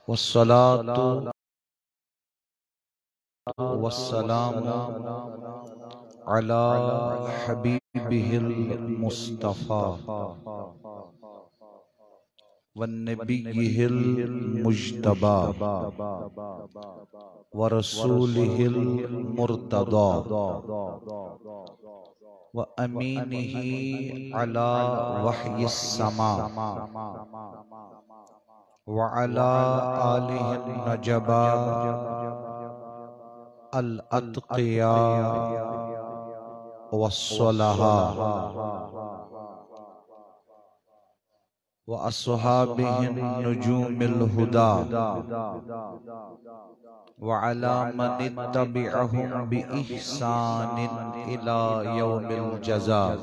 والصلاة والسلام على حبيبه المصطفى ونبيه المجتبى ورسوله المرتضى وأمينه على وحي السماء وعلى آله النجباء الأتقياء والصلحاء وأصحابه النجوم الهدى وعلى من اتبعهم بإحسان إلى يوم الجزاء.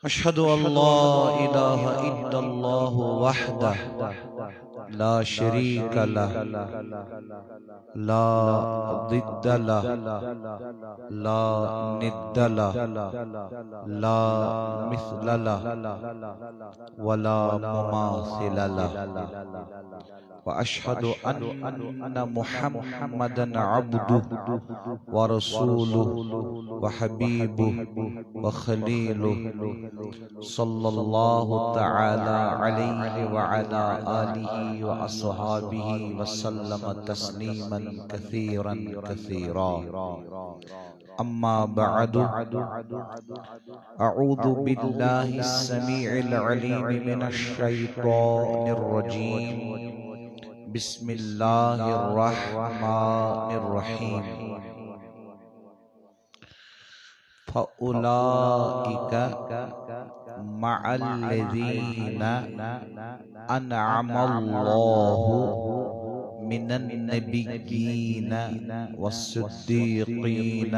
أشهد أن لا إله إلا الله وحده لا شريك له لا ضد له لا ند له لا مثل له ولا مماثل له. وأشهد أن محمدًا عبده ورسوله وحبيبه وخليله صلى الله تعالى عليه وعلى آله وأصحابه وسلم تسليما كثيرا كثيرا. أما بعد، أعوذ بالله السميع العليم من الشيطان الرجيم. بسم الله الرحمن الرحيم. فأولئك مع الذين أنعم الله من النبيين والصديقين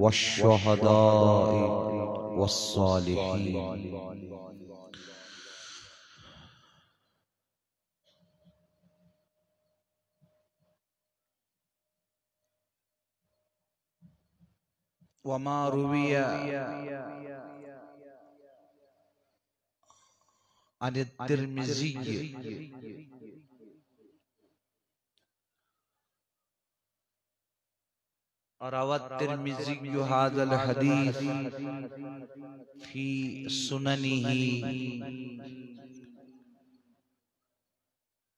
والشهداء والصالحين. وما روي عن الترمذي روى الترمذي هذا الحديث في سننه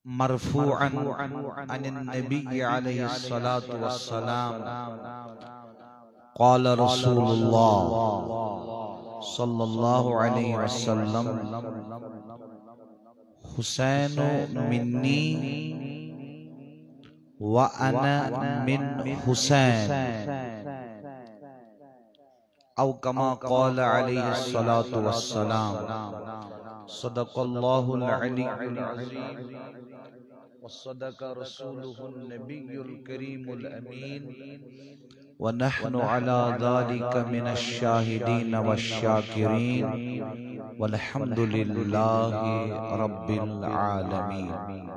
مرفوعا عن النبي عليه الصلاة والسلام قال رسول الله صلى الله عليه وسلم حسین منی وأنا من حسین او كما قال عليه الصلاة والسلام. صدق الله العلي العظيم وصدق رسوله النبي الكريم الأمين ونحن على ذلك من الشاهدين والشاكرين والحمد لله رب العالمين.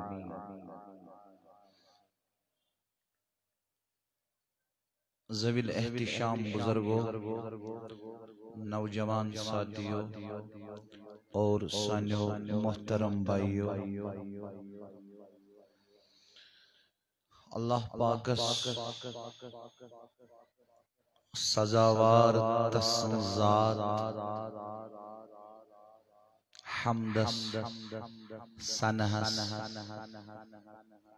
ذوی الاحتشام بزرگوں، نوجوان ساتھیوں اور سانیوں محترم بھائیوں، اللہ پاکس سزاوار تسنزار حمدس سنہس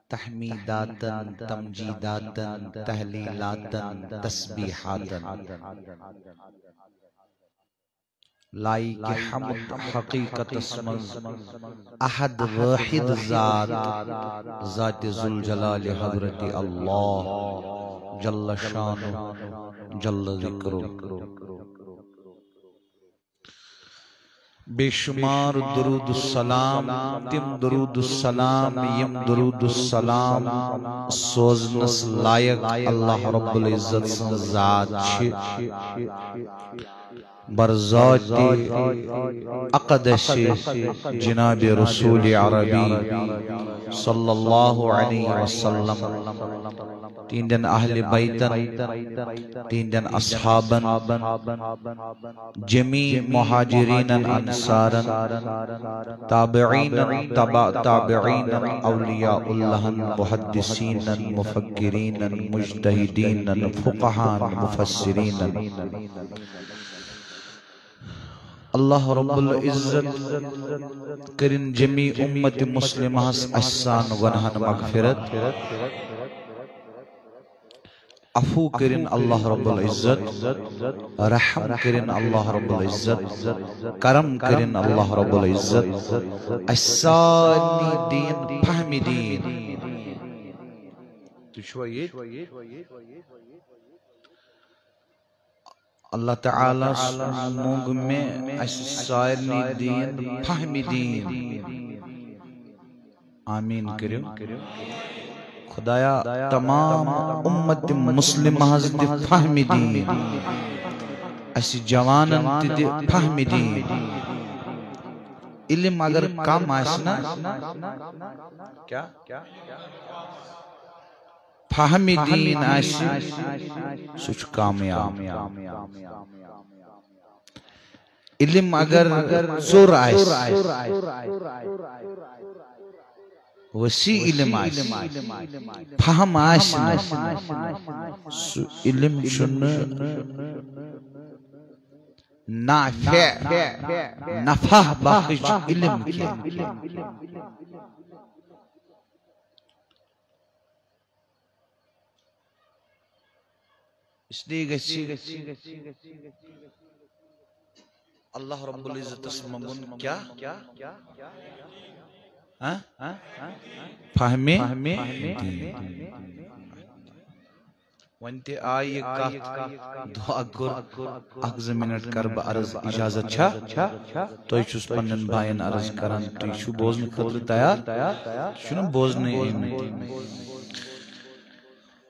تحمیداتن تمجیداتن تحلیلاتن تسبیحاتن لائی کی حمد حقیقت اسمز احد واحد ذات ذات ذوالجلال حضرت اللہ جل شانہ جل ذکرہ. بے شمار درود السلام تم درود السلام یم درود السلام سوزنس لائق اللہ رب العزت سن ذات چھ برذات اقدس جناب رسول عربی صلی اللہ علیہ وسلم تہندین اہل بیتن تہندین اصحابن جمیع مہاجرین انصارن تابعین تبع تابعین اولیاء اللہ محدثین مفکرین مجتہدین فقہاء مفسرین اللہ رب العزت کرن جمیع امت مسلمہ احسان گناہن مغفرت عفو کرن اللہ رب العزت رحم کرن اللہ رب العزت کرم کرن اللہ رب العزت احسانی دین فہمی دین اللہ تعالیٰ مونگ میں احسانی دین فہمی دین آمین کرو خدایا تمام امت مسلمہ دی فہمی دین اسی جوانن دی فہمی دین علم اگر کم آسنا کیا فہمی دین آسی سوچ کامیاب علم اگر زور آس وسیع علم آس فہم آس علم شن نافع نفع بخش علم کی اس لیے گسی اللہ رب العزت اسممون کیا فہمی ونتی آئی کات دعا گر اگز منٹ کرب عرض اجازت چھا تو ایچوس پنن بھائین عرض کرن تو ایچو بوزن خطر تیار شنو بوزن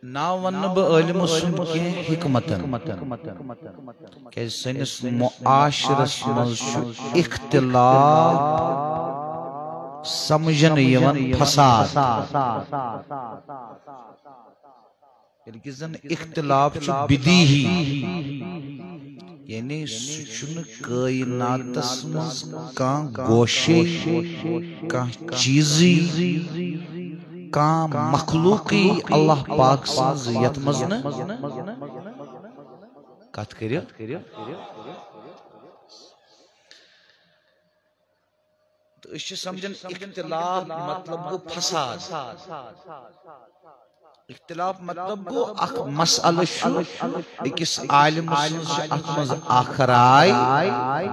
نا ونب علم سن کی حکمتن کہ سنس معاشرس منشو اختلاف سمجھن یون فساد یعنی زن اختلاف چو بدیہی یعنی سچن کائناتس مز کان گوشی کان چیزی کان مخلوقی اللہ پاک سنز یتمزن کت کریو تو اس سمجھن اختلاف مطلب گو فساد اختلاف مطلب گو اخ مسئلہ شو اکس عالم سنز اخمز آخرائی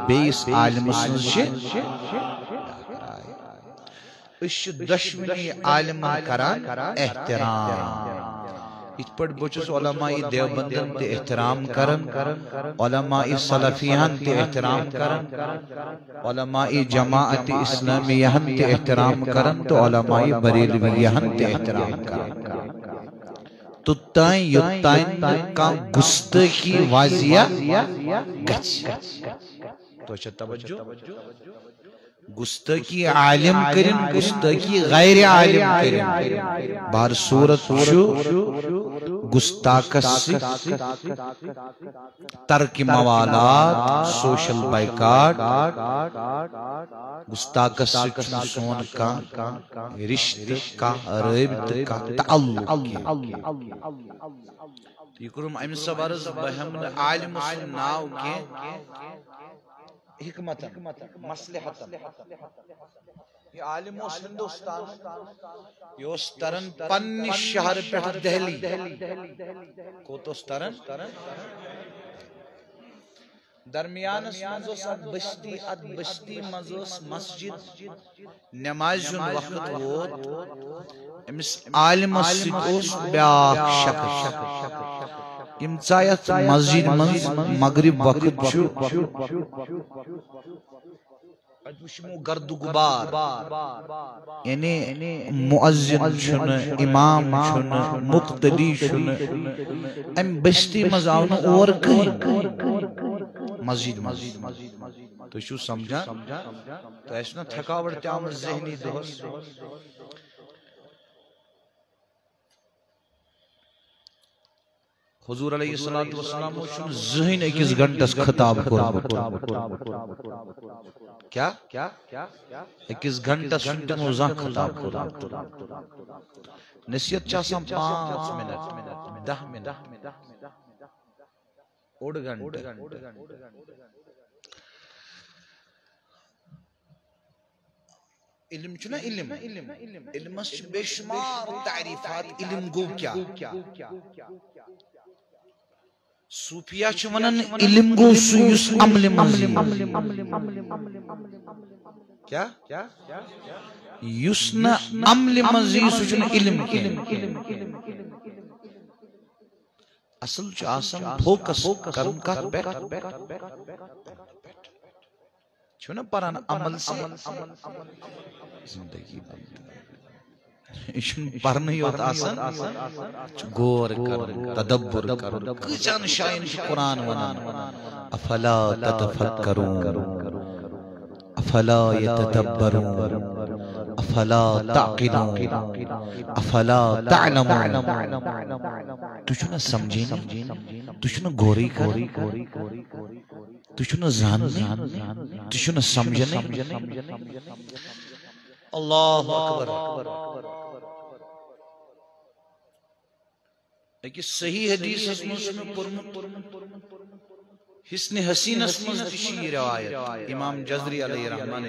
بیس عالم سنز اس دشمنی عالم کران احترام اس پر بچس علماء دیوبندن تے احترام کرن علماء صلفیان تے احترام کرن علماء جماعت اسلامیان تے احترام کرن تو علماء بریلویان تے احترام کرن تو تائیں یتائیں کا گستگی واضح گچ تو اچھا توجہ گستگی عالم کرن گستگی غیر عالم کرن بار صورت شو گستاکس ترک موالات سوشل بائیکاٹ گستاکس سون کا رشت کا ربط کا تعلق یہ کرم امس برز بہمن عالم سن ناو کے حکمت مصلحت یہ عالم اس ہندوستان یہ اس ترن پنی شہر پیٹھ دہلی کو تو اس ترن درمیان منزوس اد بستی منزوس مسجد نمازن وقت ووت امس عالم سکوس بیاک شکر امتایت مسجد منز مغرب وقت چھو وشمو گرد غبار یعنی مؤذن چھن امام چھن مقتدی چھن ام بستی مز آونا اور کہیں مسجد تو شو سمجھا تو ایسنا تھکاوٹ تیامت ذہنی دوست حضور علیہ السلام چھن زہین اکس گھنٹس خطاب کورمت کیا اکس گھنٹس چھن تمو زان خطاب کورمت نصیحت چھ آسان 5 منٹ 10 منٹ اوڑ گھنٹہ علم چھنا علم علمس چھ بے شمار تعریفات علم گو کیا صوفیہ چھ ونن علم گو سیس عمل منزی کیا یسنا عمل منزی سچن علم اصل چھ آسان فوکس کرن کت پہ چھنا پران عمل سے زندگی پرنی یوت آسان غور کرن تدبر کرن کچان شاین قرآن ونان افلا تتفکرون افلا يتدبرون افلا تعقلون افلا تعلمون تو چھنا سمجھینی تو چھنا غوری کرنی تو چھنا زاننی تو چھنا سمجھنی اللہ اکبر ایک صحیح حدیث اسمس میں پرمت حسن حسین اسمس تشی روایت امام جزری علیہ رحمان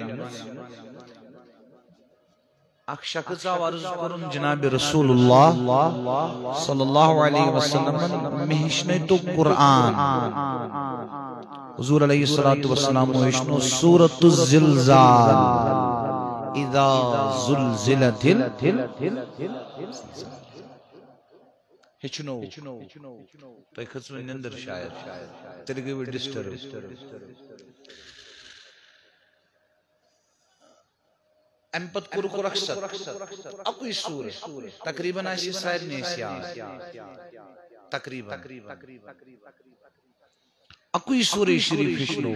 اک شخص عرض کرن جناب رسول اللہ صلی اللہ علیہ وسلم مہشنے تو قرآن حضور علیہ السلام مہشنو سورة الزلزال اذا زلزلت ہچنو تو کھسو نندر شاید تیرے گئے ڈسٹرب امپت کرو رخصت اکوئی سور تقریباً ایسی سائر نیسی تقریباً اکوئی سور شریف ہشنو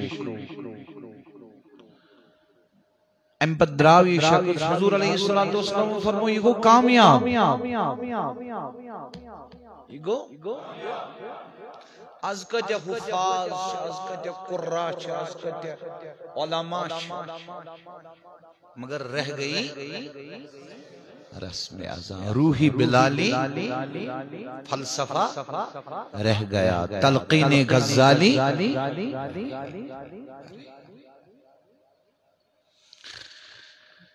امپت دراوی شخص حضور علیہ السلام فرمو یہ گو کامیاب یہ گو از کتہ حفاظ از کتہ قرآ از کتہ علماء مگر رہ گئی رسم ازاں روحی بلالی فلسفہ رہ گیا تلقین غزالی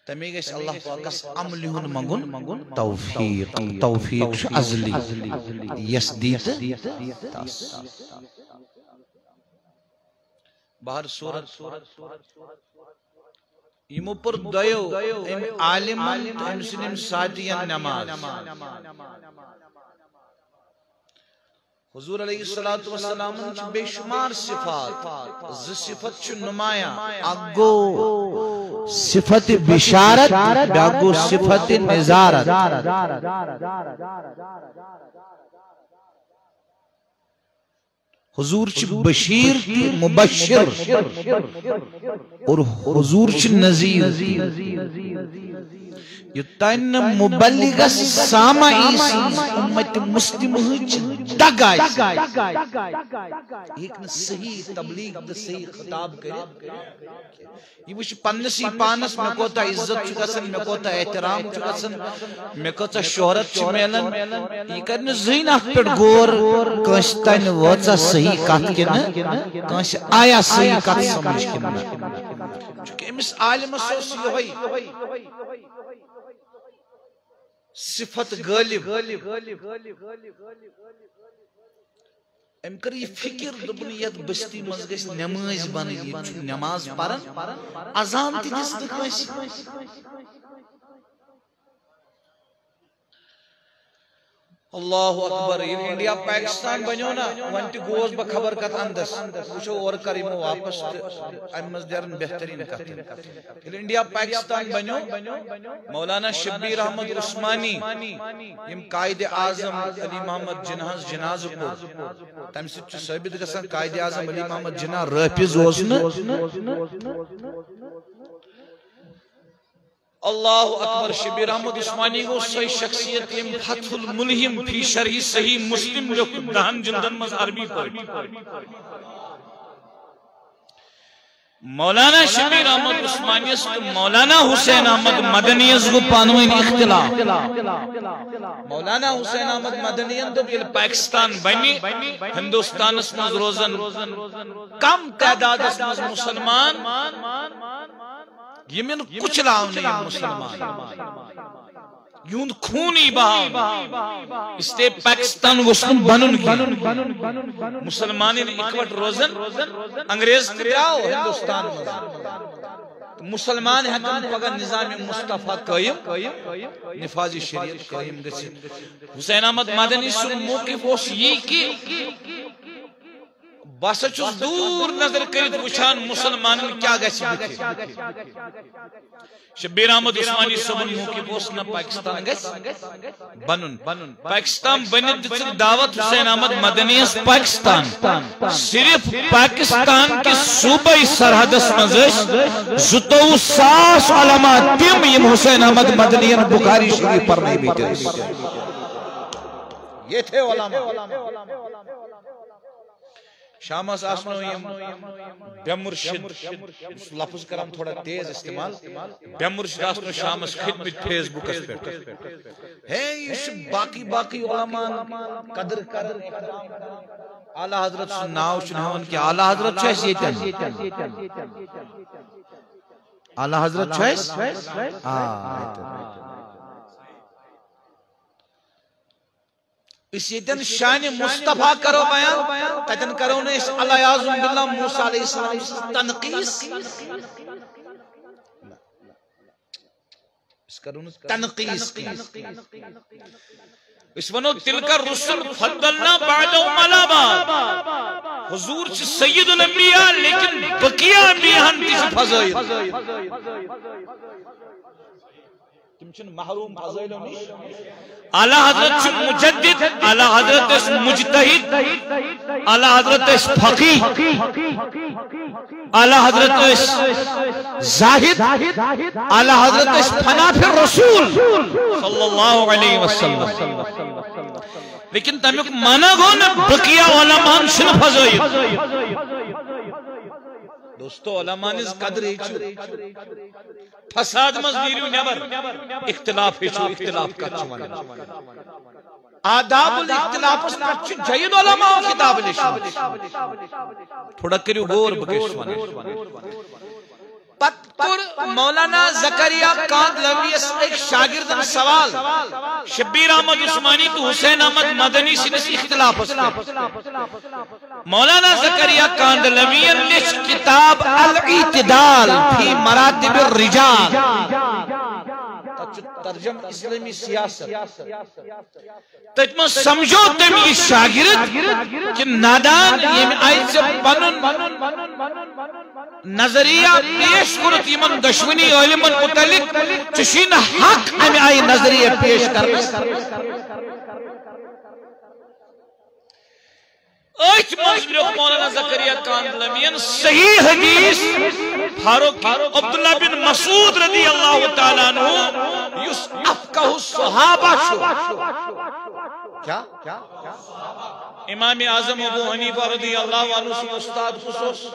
تمی گیس اللہ پاکس عملی ہن منگن توفیق شو ازلی یسدیت بہر صورت یمو پر دیو عالمان امسلم ساتین نماز حضور علیہ السلام بے شمار صفات صفت چھ نمایاں اگو صفت بشارت باگو صفت نظارت حضور چھ بشیر مبشر اور حضور چھ نذیر یتن مبلغ سامعی امت مسلم ہچ دگائی ایک صحیح تبلیغ دا صحیح خطاب کرے یہ وچ پنسی پانس میں کوتا عزت چکسن میں کوتا احترام چکسن میں کوتا شہرت چھ میلن یہ کرنے زین اپر گور کنشتن وچا صحیح کات کن کنش آیا صحیح کات سمجھ کن چونکہ امس عالم سوسی ہوئی صفت غالب ام کر یہ فکر دبنیت بستی مزگس نماز بنی نماز پرن اذان تی دس دکھائی اللہ اکبر یہ انڈیا پاکستان بنیو نا وانتی گوز با خبر کت اندس وچو اور کریمو واپس امز دیرن بہترین کت یہ انڈیا پاکستان بنیو مولانا شبیر احمد عثمانی یم قائد اعظم علی محمد جناح جناز کو تم سے ثابت گژھان قائد اعظم علی محمد جناح رافض اوس نا اللہ اکبر شبیر احمد عثمانی گو سی شخصیت یم فتح الملہم فی شرح صحیح مسلم لکھ دہن جلدن مز عربی پر مولانا شبیر احمد عثمانی مولانا حسین احمد مدنی کو پانوین اختلاف مولانا حسین احمد مدنی دل پاکستان بنی ہندوستان مز روزن کم تعداد مسلمان یمن کچھ لاؤن مسلمان یون خونی بہاؤ اس لئے پاکستان وسلم بنن کی مسلمانین اکوٹ روزن انگریز تراؤ ہندوستان مسلمان حکم پگہ نظام مصطفیٰ قائم نفاذ شریعت قائم گسی حسین احمد مدنی سن موقف اس یہ کی بس چس دور نظر کرت وچھان مسلمان کیا گژھِ بُتھِ شبیر احمد عثمانی صبن موقف اس نہ پاکستان گژھِ بنن پاکستان بنت دژ دعوت حسین احمد مدنی پاکستان صرف پاکستان کے صوبائی سرحدس مز 2,000 علماء تم یم حسین احمد مدنی بخاری شریف پرنے بیٹھے یہ تھے علماء شامس آسنو یم بیمرشد لفظ کرم تھوڑا تیز استعمال بیمرشد آسنو شامس خدمت فیس بک اس پیٹ ہے یہ باقی علماء قدر اعلی حضرت ناو چنہون کہ اعلی حضرت چھوئس یہ اعلی حضرت چھوئس اس یتن شان مصطفیٰ کرو بیان تتن کرو نے اس علیہ عظم باللہ موسیٰ علیہ السلام تنقیس اس کرو نے تنقیس کی اس ونو تلک الرسل فضلنا بعدهم على بعض حضور چھ سید الانبیاء لیکن بقیہ انبیاء ہن تیس فضائل تم چھن محروم فضائلوں نہیں اعلی حضرت چھن مجدد اعلی حضرت اس مجتہد اعلی حضرت اس فقیہ اعلی حضرت اس زاہد اعلی حضرت اس فنا فی الرسول صلی اللہ علیہ وسلم لیکن تمیک مانا گو نا بقیہ علماء چھن فضائل دوستو علماء نز قدر ہی چھو فساد مزدیریو نیبر اختلاف ہی چھو اختلاف کا چھوانا آداب الاختلاف اس کا چھو جائید علماء کتاب لشن تھوڑا کریو گور بکشوانا پتر مولانا زکریہ کاندلوی ایک شاگردن سوال شبیر احمد عثمانی تو حسین احمد مدنی سنس اختلاف اس مولانا زکریہ کاندلوی لش کتاب الاعتدال فی مراتب الرجال ترجم اسلامی سیاست تجمع سمجھو تم یہ شاگرد کہ نادان یہ آئی سے بنن نظریہ پیش کرت یمن دشمنی علمن متعلق چشین حق ہمیں آئی نظریہ پیش کرنا ایچ مجلق مولانا زکریہ کاندلوی صحیح حدیث فاروق عبداللہ بن مسعود رضی اللہ تعالیٰ عنہ یس افقہ الصحابہ شو کیا امام اعظم ابو حنیفہ رضی اللہ عنہ سے استاد خصوص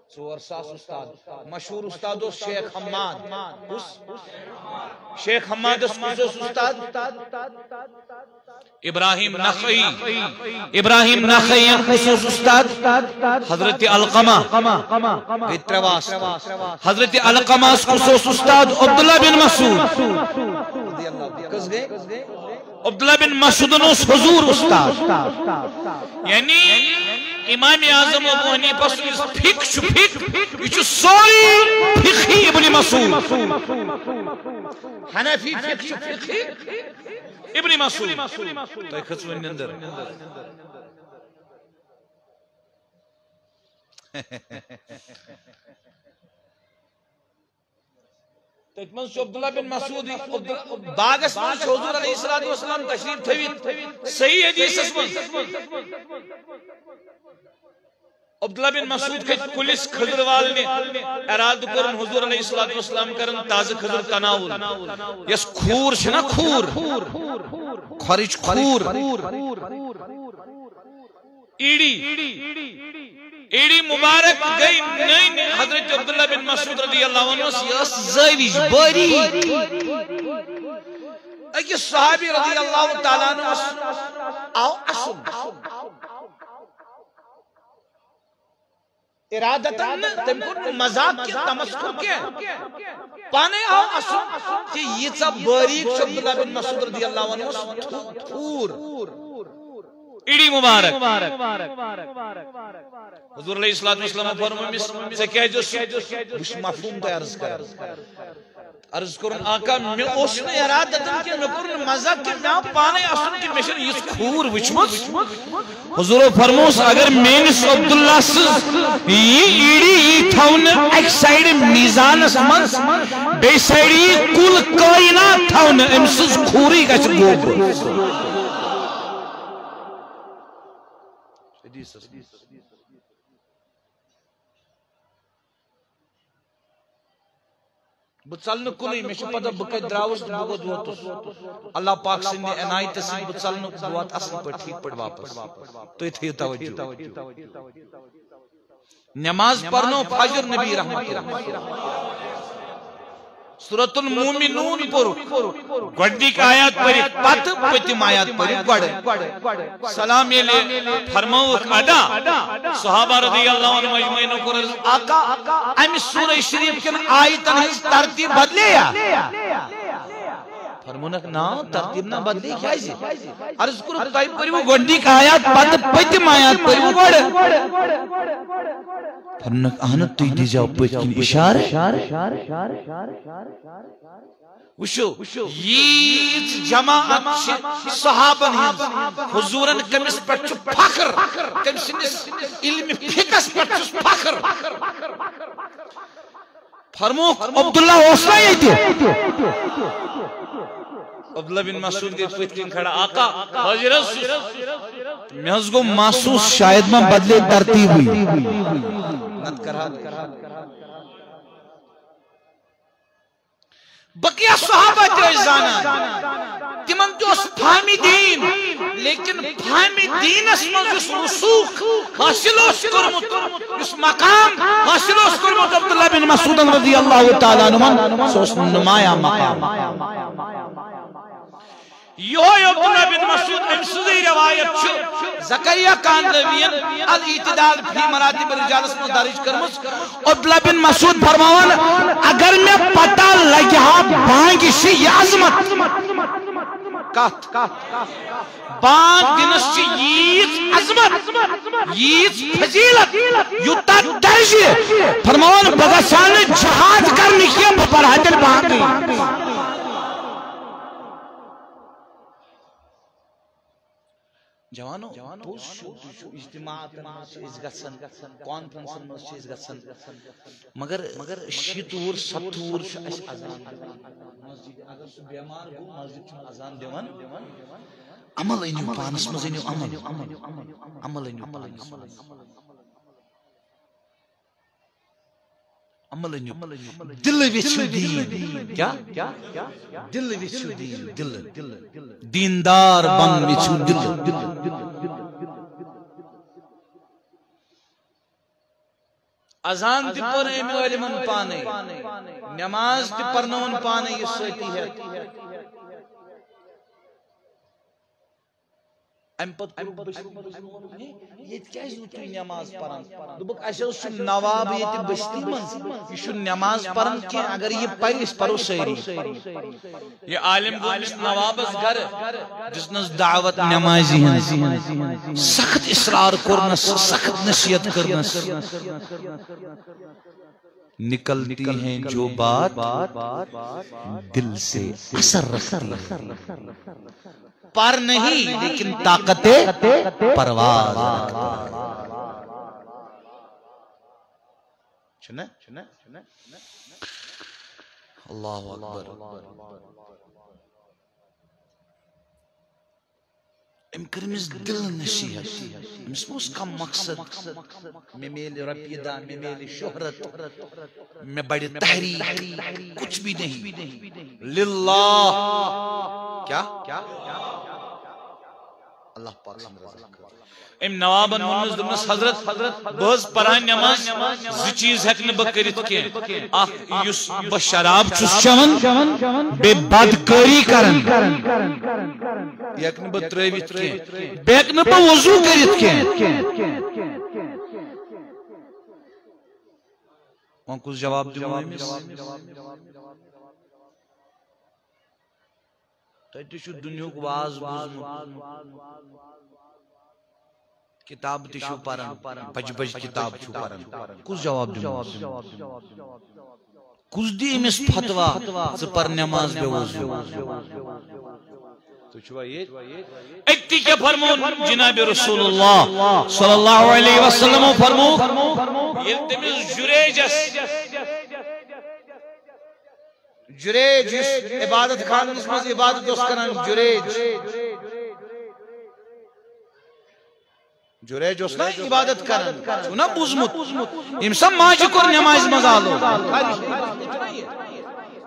سور ساس استاد مشہور استاد شیخ حماد شیخ حماد خصوص استاد ابراہیم نخعی خصوص استاد حضرت علقمہ اترواس حضرت علقمہ خصوص استاد عبداللہ بن مسعود عبداللہ بن مسعود نوس حضور استاد یعنی امام اعظم ابو حنیفہ سنس فقہ چھو فقہ یہ چھو سوری فقہی ابن مسعود حنفی فقہ چھو فقہی ابن مسعود تو خطو اندر تجمن سے عبداللہ بن مسعود باغس من حضور علیہ السلام تشریف تھوید صحیح حدیث اسمن عبداللہ بن مسعود کھت کلس خضر والنے اراد کرن حضور علیہ السلام کرن تازہ خضر تناول یس کھور چھنا کھور خرچ کھور ایڑی مبارک گئی نئی حضرت عبداللہ بن مسعود رضی اللہ عنہ یس زویج بری اکی صحابی رضی اللہ تعالیٰ عنہ آو اسم ارادتاً تم کو مذاق کیا تمسکر کیا پانے آو اسم کہ یہ سب باریک عبداللہ بن مسعود رضی اللہ عنہ تھور ایڑی مبارک حضور علیہ السلام فرمائے سے کہہ جو مفہوم تو عرض کرن آقا میں اس نے ارادتاً کہ میں کرن مذاق کہ میں پانے اسم کہ میں شن یہ کھور وچمت حضور فرموس اگر مینس عبداللہ سز یہ ایڑی تھون ایک سائیڈ میزان سمن بے سائیڈی کل کائنات تھون امسز کھوری گچ گوب بچلن کنی میں پتہ بکت دراوس بگود واتس اللہ پاک سندے عنایت سے بچلن بوات اصل پر ٹھیک پڑ واپس تو یہ تھی توجہ نماز پڑھنو فجر نبی رحمت اللہ سورۃ المومنون پر گوڑی کا آیات پڑھی پت پتم آیات پڑھی گوڑ سلام علیہ فرموک ادا صحابہ رضی اللہ عنہ مجمعین کو رضی آقا امی سورہ شریف کن آیتن ہی ترتیب بدلے یا فرمونک نا ترتیب نہ بدلے کیا ہے عرض کرو تائی پڑھی وہ گوڑی کا آیات پت پتم آیات پڑھی وہ گوڑ فرمونک آنت تو دی جاؤ پتکن اشارہ وشو یہ جماعت صحابن ہند حضورن کمس پر چو فخر کمس علم فکس پر چو فخر فرموک عبداللہ حسنہ یہ تھی عبداللہ بن مسعود کے پتکن کھڑا آقا حضرت میں اس کو محسوس شاید میں بدلے ترتیب ہوئی نت کرا بقیہ صحابہ جائزانا تمن جو اس فہمی دین لیکن فہمی دین اس مجھس رسوخ حاصل اس کرمت اس مقام حاصل اس کرمت عبداللہ بن مسعود رضی اللہ تعالیٰ عنہ سو اس نمایاں مقام یہ عبداللہ بن مسعود امسوزی روایت چھو زکریہ کاندوین الاعتدال فی مراتب رجالس میں دارج کرمس عبداللہ بن مسعود فرماوان اگر میں پتہ لگیا بانگی شی عظمت کات بانگ دنس چی ییز عظمت ییز فضیلت یوتا درجی فرماوان بغسان جہاد کرنی کیا بپرہتل بانگی جوانو اجتماعات چیز گسن کانفرنسن میں چیز گسن مگر شیطور ستور اس اذان مسجد اگر سو بیمار ہو مسجد چھ اذان دیوان عمل انیو پانس مز انیو عمل انیو عمل انیو دل وچھو دین کیا دل وچھو دین دل دیندار بن وچھو دل اذان تی پر ایم علمن پانے نماز تی پرنون پانے یہ سوتی ہے ام پت کرو یہ کیا ہے تو نماز پڑھن دبک اشو سن نواب یہ بستی من یہ شو نماز پڑھن کہ اگر یہ پریس پرو سیری یہ عالم گوش نواب اس گھر جس نس دعوت نمازی ہیں سخت اصرار کرنس سخت نصیحت کرنس نکلتی ہیں جو بات دل سے اثر رکھتی پر نہیں لیکن طاقت پرواز اللہ اکبر ام کرمس دل نصیحت امس مس کم مقصد میں میل رپیہ دان میں میل شہرت میں بڑی تحریک کچھ بھی نہیں للہ کیا اللہ پاک ام نوابن ونس دمس حضرت بز پران نماز ز چیز ہیکن بہ کرت کی اخ یس بہ شراب چھس چون بے بدکاری کرن ہیکن بہ ترویت کی بہ ہیکن بہ وضو کرت کی وان کس جواب دیو امس تہ چھ دنیا کو واز بوزمت کتاب تشو پرن بج بج کتاب چھو پرن کس جواب دیو کس دی امس فتوا ز پر نماز بے وضو تو چھوا یہ اکتی کے فرمون جناب رسول اللہ صلی اللہ علیہ وسلم فرمو یہ تمس جریج عبادت خانس مز عبادت اس کرن جریج اس نا عبادت کرن چھونا بوزمت امسا ماجی کور نماز مز آلو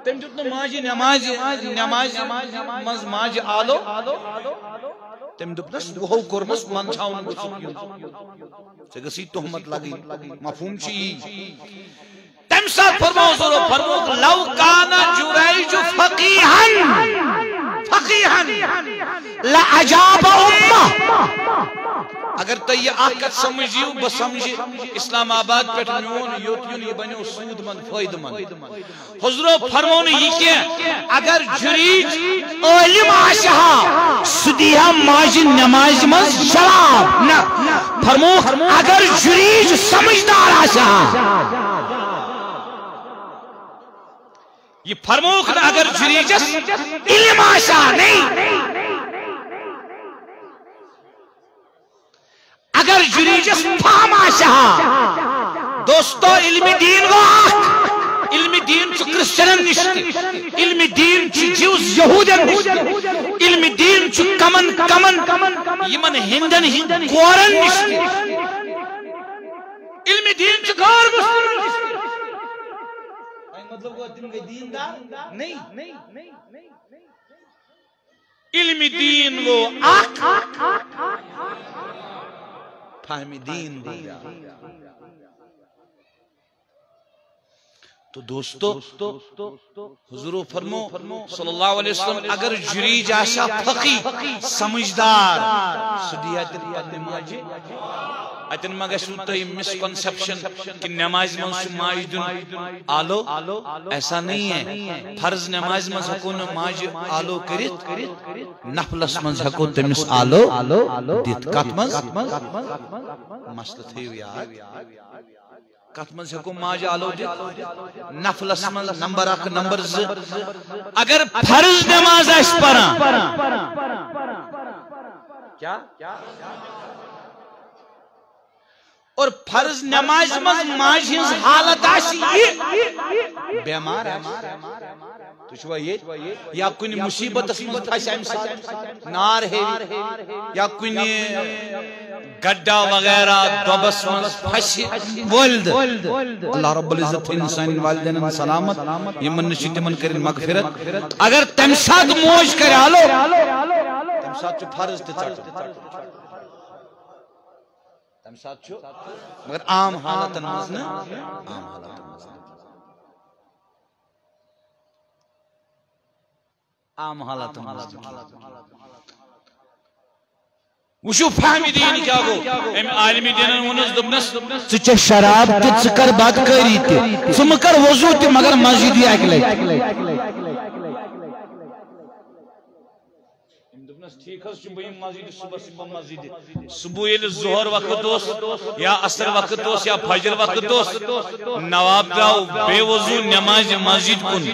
تم دیت ماجی نماز مز ماجی آلو تم دپنس وہ کورمس من چھاون گسک گسی تہمت لگی مفہوم چی تم ساتھ فرمو لو کان جریج فقیہن لعجاب امہ اگر تو یہ آکت سمجھیو بس سمجھی اسلام آباد پیٹھ میون یوتیون یہ بنیو سود مند فائد مند حضرو فرمون یہ کہ اگر جریج علم آشہا سدیہ ماجی نماز مز شراب نا فرمو اگر جریج سمجھدار آشہا یہ فرموک اگر جریجس علم آشا نہیں اگر جریجس فهم آشا دوستو علم دین وہ آخ علم دین چو کرسچنن نشتی علم دین چو جیوز یہودن نشتی علم دین چو کمن یمن ہندن کورن نشتی علم دین چو گار مسلم نشتی مطلب وہ تم کے دین دار نہیں علم دین وہ آخ فہم دین دیا تو دوستو حضور فرمو صلی اللہ علیہ وسلم اگر جریج آشا فقی سمجھدار سدیت پتن ماجی اتن مگسو تو مسکنسپشن کہ نماز منسو ماج دن آلو ایسا نہیں ہے فرض نماز منس حکو نماج آلو کرت نفلس منس حکو تمس آلو دیت کت منس مسئلہ تھیو یاد کت منس حکو ماج آلو دیت نفلس منس نمبر اک نمبر ز اگر فرض نماز اس پران کیا اور فرض نماز ماج ہنز حالت آشی بیمار تو چھوا یہ یا کنی مصیبت اسمت پھاسی امسا نار ہے یا کنی گڈا وغیرہ دوبس منس پھاسی ولد اللہ رب العزت انسان والدین سلامت یمن نشید من کرن مغفرت اگر تمساد موج کر آلو تمساد چو فرض تی چاہتا تمساد چھو مگر عام حالت مزنا عام حالت مزنا عام حالت مزنا وشو فہمی دین کیا گو ایم عالمی دینن ونس دبنس سچے شراب تی چکر بات کری تی سمکر وضو تی مگر مسجدی اکلے ٹھیک ہے صبح مسجد صبح مسجد صبح یل ظہر وقت دوس یا عصر وقت دوس یا فجر وقت دوس نواب دراو بے وضو نماز مسجد کن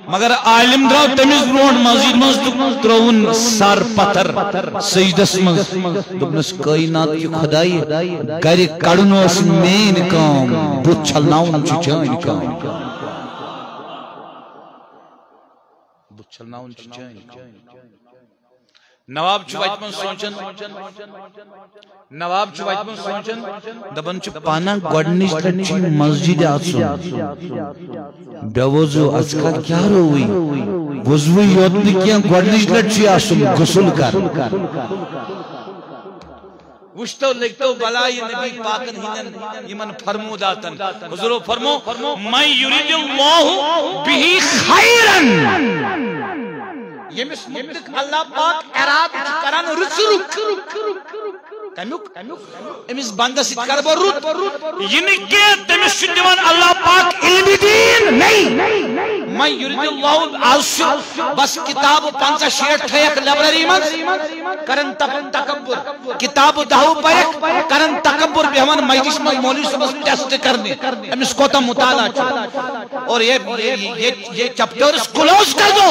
مگر عالم دراو تمیز برونٹ مسجد مز ترون سار پتھر سجدس مز دبنس کائنات کی خدائی گر کڑنوس مین کام بت چھلناون چچان کام بت چھلناون چچان نواب چھُ وتہِ منٛز سونٛچان نواب چھُ وتہِ منٛز سونٛچان دپان چھُ پانا گۄڈنِچ لٹہِ چھُ یہِ مسجد اژُن بے وضو اژکھا کیٛاہ رووٕے وضوٕے یوت نہٕ کینٛہہ گۄڈنِچ لٹہِ چھُ یہِ اژُن غسل کرُن وشتو لگتو بلائی نبی پاکن ہنن یمن فرموداتن حضور فرمو من یرید اللہ بہی خیرن یمس متعلق اللہ پاک اراد کران رچ کمیک امس بندس کر بہ رت یہ کہ تمس دیوان اللہ پاک علم دین نہیں من یرید اللہ آز بس کتاب 50-60 تھیک لائبریری من کرن تکبر کتاب 10 پریک کرن تکبر بیہون مجلس من مولوی صاحب ٹیسٹ کرنے امس کوتا مطالعہ اور یہ چیپٹرز کلوز کر دو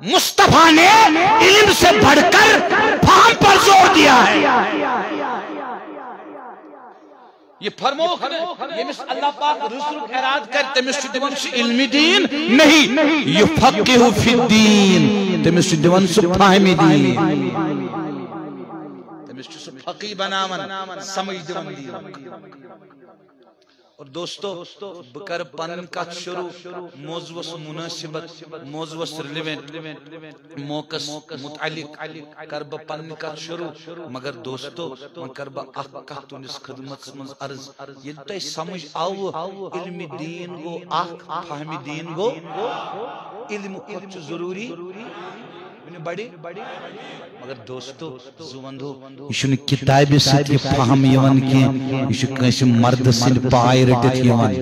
مصطفیٰ نے علم سے بڑھ کر فہم پر زور دیا ہے یہ فرموخ نے یمس اللہ پاک رسول اراد کر تمس دیوان علم دین نہیں یفقہ فی الدین تمس دیوان فہم دین تمس فقیہ بناون سمجھ دیوان دین اور دوستو بکر پن کت شروع موضوع مناسبت موضوع ریلیونٹ موقع متعلق کر بہ پن کت شروع مگر دوستو من کر بہ اخ کت تنس خدمت من عرض یل تہ سمجھ آو علم دین گو اخ فہم دین گو علم کھت ضروری بڑی مگر دوستو زوندو یہ کتاب سی فہم یوان کی یہ کنس مرد سند پائے رٹت یوان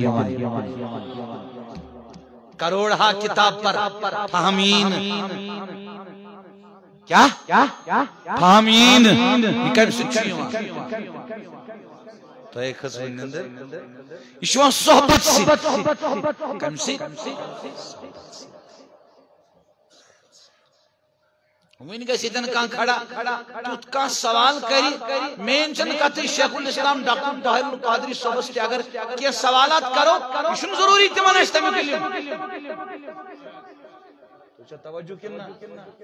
کروڑہا کتاب پر فہمین کیا فہمین یہ کم سچی یوان تو ایک خزم نندر یہ شوان صحبت سی کم سی وین گھن کان کھڑا تیت کان سوال کری مین چن کت شیخ الاسلام ڈاکٹر طاہر القادری صاحبس تہ اگر کی سوالات کرو یہ ضروری تمن اس تمیک علم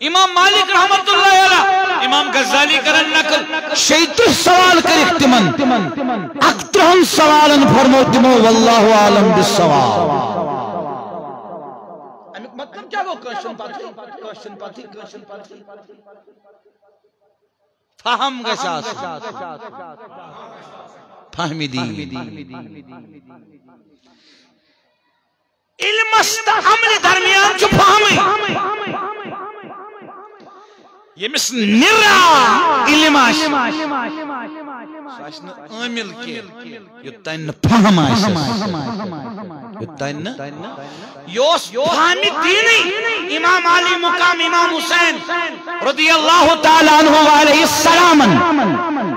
امام مالک رحمت اللہ علیہ امام غزالی کرن نقل شیط سوال کرک تمن اکترہن سوالن فرمو تمو واللہ عالم بالصواب مطلب کیا وہ کوشچن پاتھی فہم گشاس فہمی دین علم است عمل درمیان جو فہمی یہ مس نرا علم آش ساشن عامل کی یتن فہم آش یتن یوس فہمی دینی امام علی مقام امام حسین رضی اللہ تعالی عنہ علیہ السلام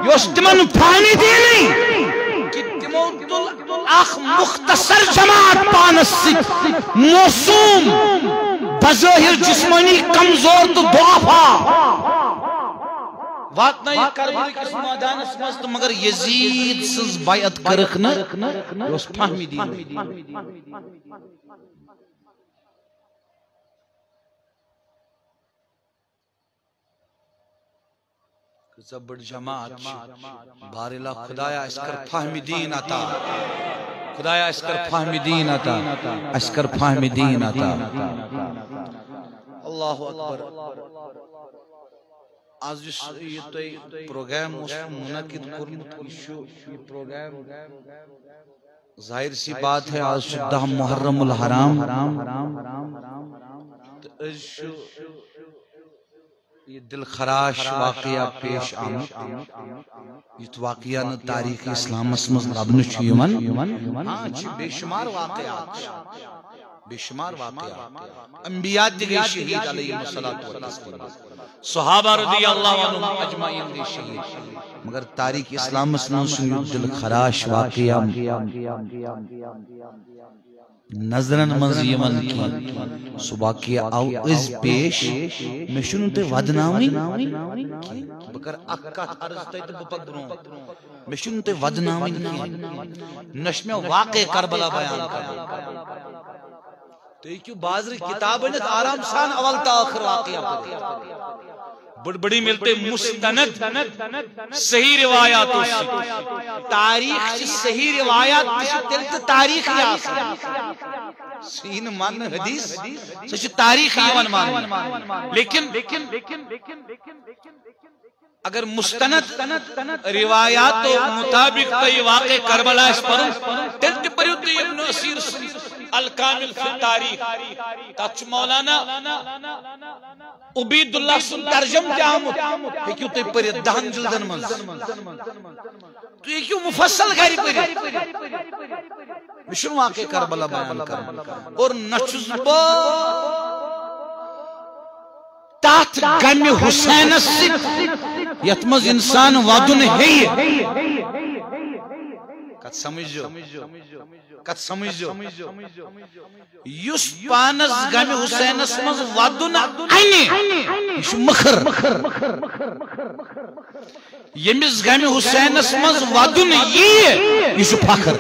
یوس تمن فہمی دینی کہ تمو تل اخ مختصر جماعت پانس موسوم بظاہر جسمانی کمزور تو ضعفا واتنا یہ کربلا کس میدانس مز تو مگر یزید سز بیعت کرک نہ یوس فہمی دین زبر جماعت بارلا خدایا اس کر فہم دین عطا خدایا اس کر فہم دین عطا اس کر فہم دین عطا اللہ اکبر آج یہ تو پروگرام منعقد کرمت یہ پروگرام ظاہر سی بات ہے آج 10 محرم الحرام یہ دل خراش واقعہ پیش آمد یہ واقعہ نہ تاریخ اسلام اسمز لبن چیون بے شمار واقعات بے شمار واقعات انبیاء دیگے شہید علیہ السلام صحابہ رضی اللہ عنہ اجمعین دی شہید مگر تاریخ اسلام اسمز دل خراش واقعہ نظرن منز یمن کی سباقیہ او از پیش مشنون تے ودناوی بکر اکات عرض تے بپک برون مشنون تے ودناوی نشمہ واقع کربلا بیان کر تو یہ کیوں بازر کتاب بنت آرام سان اول تا آخر واقعہ بڑی ملتے مستند صحیح روایاتوں سے تاریخ سے صحیح روایات تلت تاریخ آسان سین مان حدیث سچ تاریخ یوان مان لیکن اگر مستند روایات مطابق تو واقع کربلا اس پر تلت پریوت ابن اسیر الکامل فی تاریخ تاچ مولانا عبید اللہ سن ترجم جامت ہیکیو تی پریت دہن جلدن من تو یہ کیوں مفصل گھری پریت مشن واقع کربلا بیان کر اور نچز با تات غم حسین سک یتمز انسان ودن ہے کت سمجھو یس پانس غم حسین مز ودن یہ مخر یمس غم حسین مز ودن یہ فخر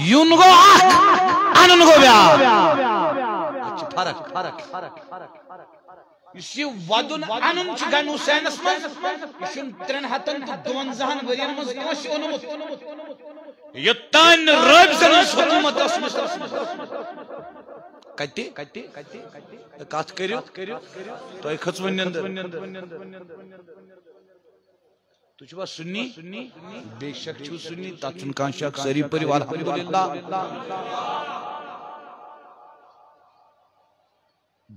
یون گو اخ انن گو بیا فرق یہ ودن انن غم حسین مز یہ 352 ورین مز کش اونمت یتان رب زنس حکومت کتی کات کریو تو ایک خطو تو چھوا سنی بے شک چھو سنی تا چنکان شک سری پری والحمدللہ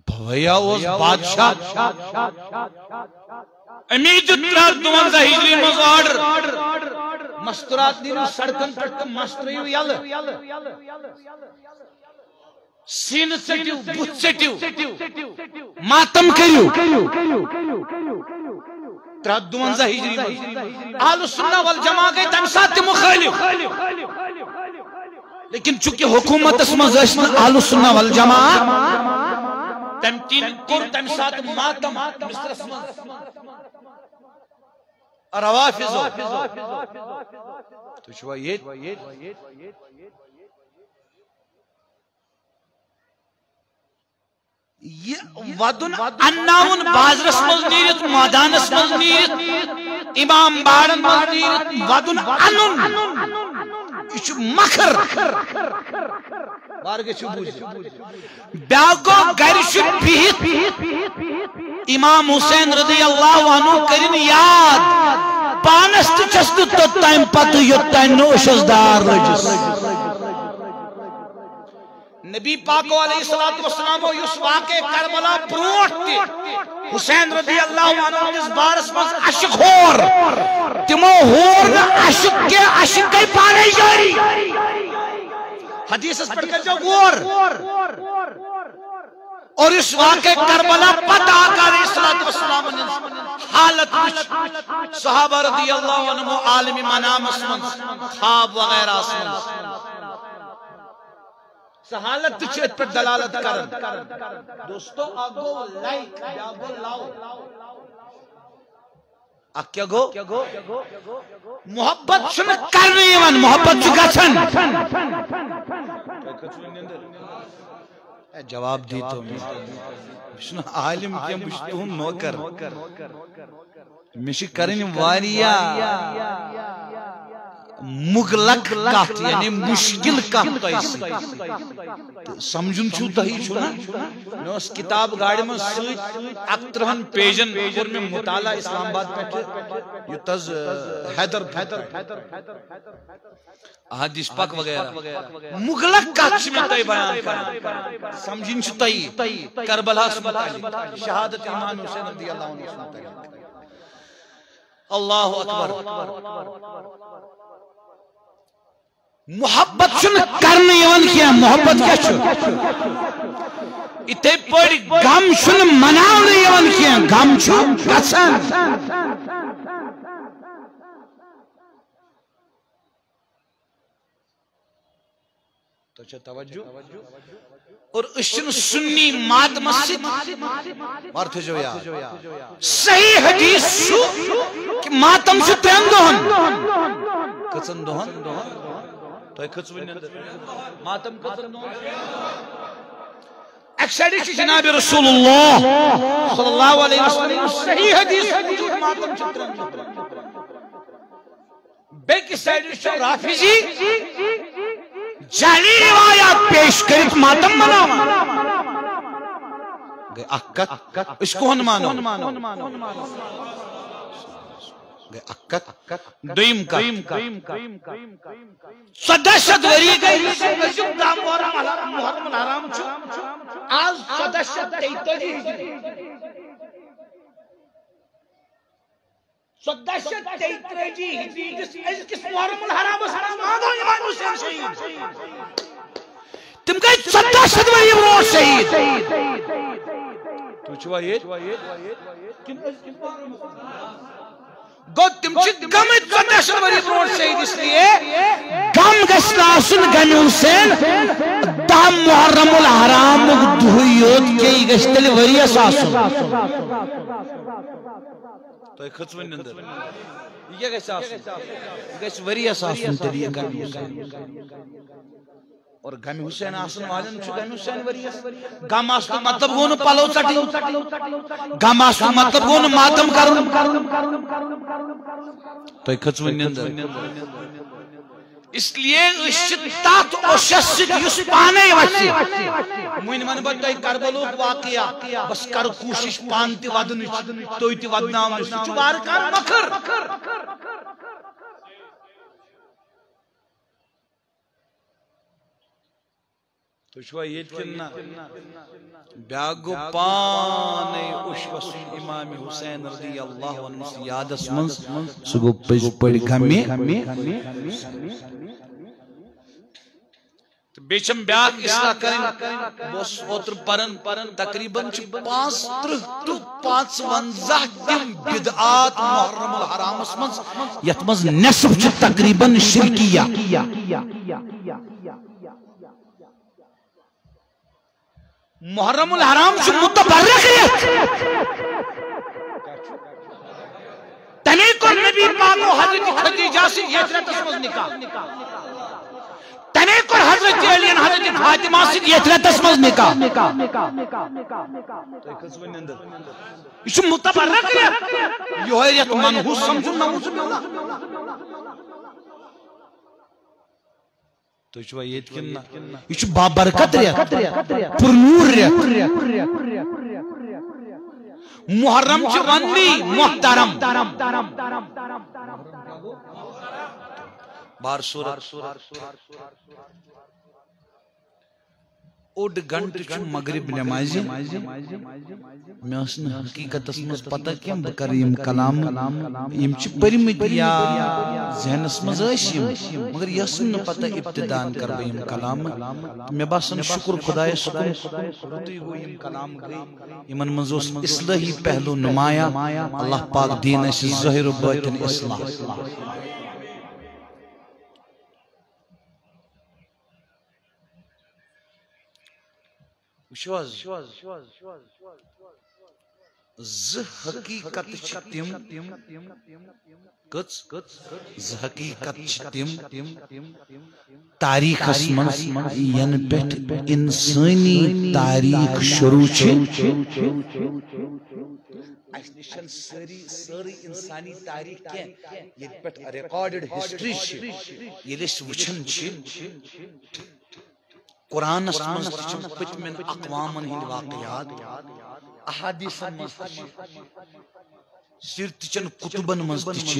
بھویا اوز بادشاہ امید ترار 92 ہجری مز آرڈر مسترات نیرو سڑکن پٹھ مستریو یل سین سٹیو بوت سٹیو ماتم کریو 52 ہجری مز اہل سنہ والجماع گئی تم ساتھ مخالف لیکن چونکہ حکومت اسمز اہل سنہ والجماع تم تین کور تم ساتھ ماتم مستر اسمز روافظو تو شوا یہ ودن اناون بازرس مز نیرت مادانس مز نیرت امام باڑن مز نیرت ودن انن یہ مخر بارگے چھو بوجھ بیاگو گرش بہت امام حسین رضی اللہ عنہ کرن یاد پانست چست تو تائم پتہ یوتائن نوشز دار لجس نبی پاک علیہ السلام یس واقع کربلا بروٹ تی حسین رضی اللہ عنہ اس بارس مز عشق ہور تمو ہور عشق کے عشق کے پانے جاری حدیث اس پڑھ کر جاؤ غور اور اس واقع کربلا پتہ آقا علیہ السلام حالت صحابہ رضی اللہ عنہ عالم منام اسمن خواب وغیرہ اسمن حالت چیت پر دلالت کرن دوستو آگو لائک آگو لاؤ کیا گو محبت شن کرنی من محبت چکا چھن جواب دی تو شن عالم کیا مشتہم نوکر مشی کرنی واریا مغلق کات یعنی مشکل کات سمجھن چھو تہی چھو نا میں اس کتاب گاڑی میں سوچ اکترہن پیجن اور میں مطالعہ اسلام آباد پہ یتز حیدر حدیث پاک وغیرہ مغلق کات میں تہی بیان کرنا سمجھن چھو تہی کربلا سمتعلق شہادت امام حسین رضی اللہ عنہ سمتعلق اللہ اکبر محبت چھن کرنے یون کیا محبت کیا چھو اتے پڑی غم چھن مناونے یون کیا غم چھن گسن تو چھو توجہ اور اشن سنی مات مسجد مارتے جو یا صحیح حدیث شو کہ ماتم چھو تین دوہن کچن دوہن تو کھچ ون ماتم کھچن ایک سائڈ جناب رسول اللہ صلی اللہ علیہ وسلم صحیح حدیث موجود ماتم چترن بیک سائڈ رافضی جعلی روایات پیش کرت ماتم مناوا گئے اکت اس کو ہن مانو گئے اکت دویم کا صدشت وری گئی رسول دام محرم الحرام چھو آز صدشت تیتری صدشت تیتری کس محرم الحرام مانو امام حسین شہید تم گئی صدشت وری برو شہید تو چھوا یہ گو تم چھ گمت صدشت وری برو شہید اس لیے گم گسلاسن گمی حسین دام محرم الحرام دھویوت کے گشتل وری اساسن تو ایک خطوین نندر یہ گئے ساسن یہ گئے وری اساسن تلی گمی حسین اور گمی حسین آسن والن چھو گمی حسین وری اساسن گم آسن مطلب گون پلو چٹی گم آسن مطلب گون ماتم کرن تو ایک خطوین نندر اس لیے اشتات و شست یس پانے وچی موین من بتائی کربلو واقعہ بس کر کوشش پانتی ودنچ توی تی ودنامنچ چو بارکان مکر تو شوہ یہ کننا بیاگو پانے اشوسن امام حسین رضی اللہ عنہ یادس منز سگو پج پڑ گمی بیچم بیاگ اصلاح کریں بوس اوتر پرن تقریباً 55 تم بدعات محرم الحرام اسمنز یتمز نصف چھ تقریباً شرکیہ محرم الحرام چھ متبرکیت تمی کو نبی پاک و حضرت خدیجہ سے یترت اسمنز نکاح تنے کو حضرت علی حضرت فاطمہ سے یترت اسمز نکاح یہ متبرک ہے یہ ہے ریت منحوس سمجھو نموز اللہ تو یہ یہ کننا یہ بابرکت ریت پرنور ریت محرم چھ وندی محترم بار صورت اوڈ گھنٹ چھ مغرب نمازی میں اسن حقیقت اسمز پتہ کیم بکر یم کلام یم چھ پرمت یا ذہن اسمز اشیم مگر یسن پتہ ابتدان کر یم کلام میں باسن شکر خدای سکن تو یم کلام گئی یمن منزوس اصلاحی پہلو نمایا اللہ پاک دین اس ظاہر و باطن اصلاح وشواز ز حقیقت چھتیم کچھ ز حقیقت چھتیم تاریخ اسمنز ین پیٹ انسانی تاریخ شروع چھ ایسنشن سری انسانی تاریخ کیا یہ پیٹ ریکارڈڈ ہسٹری چھ یہ لیس وچھن چھ قرآن اسمنز تچم پتمن اقوامن ہند واقعات احادیث منز سیرت چن کتبن منز تچ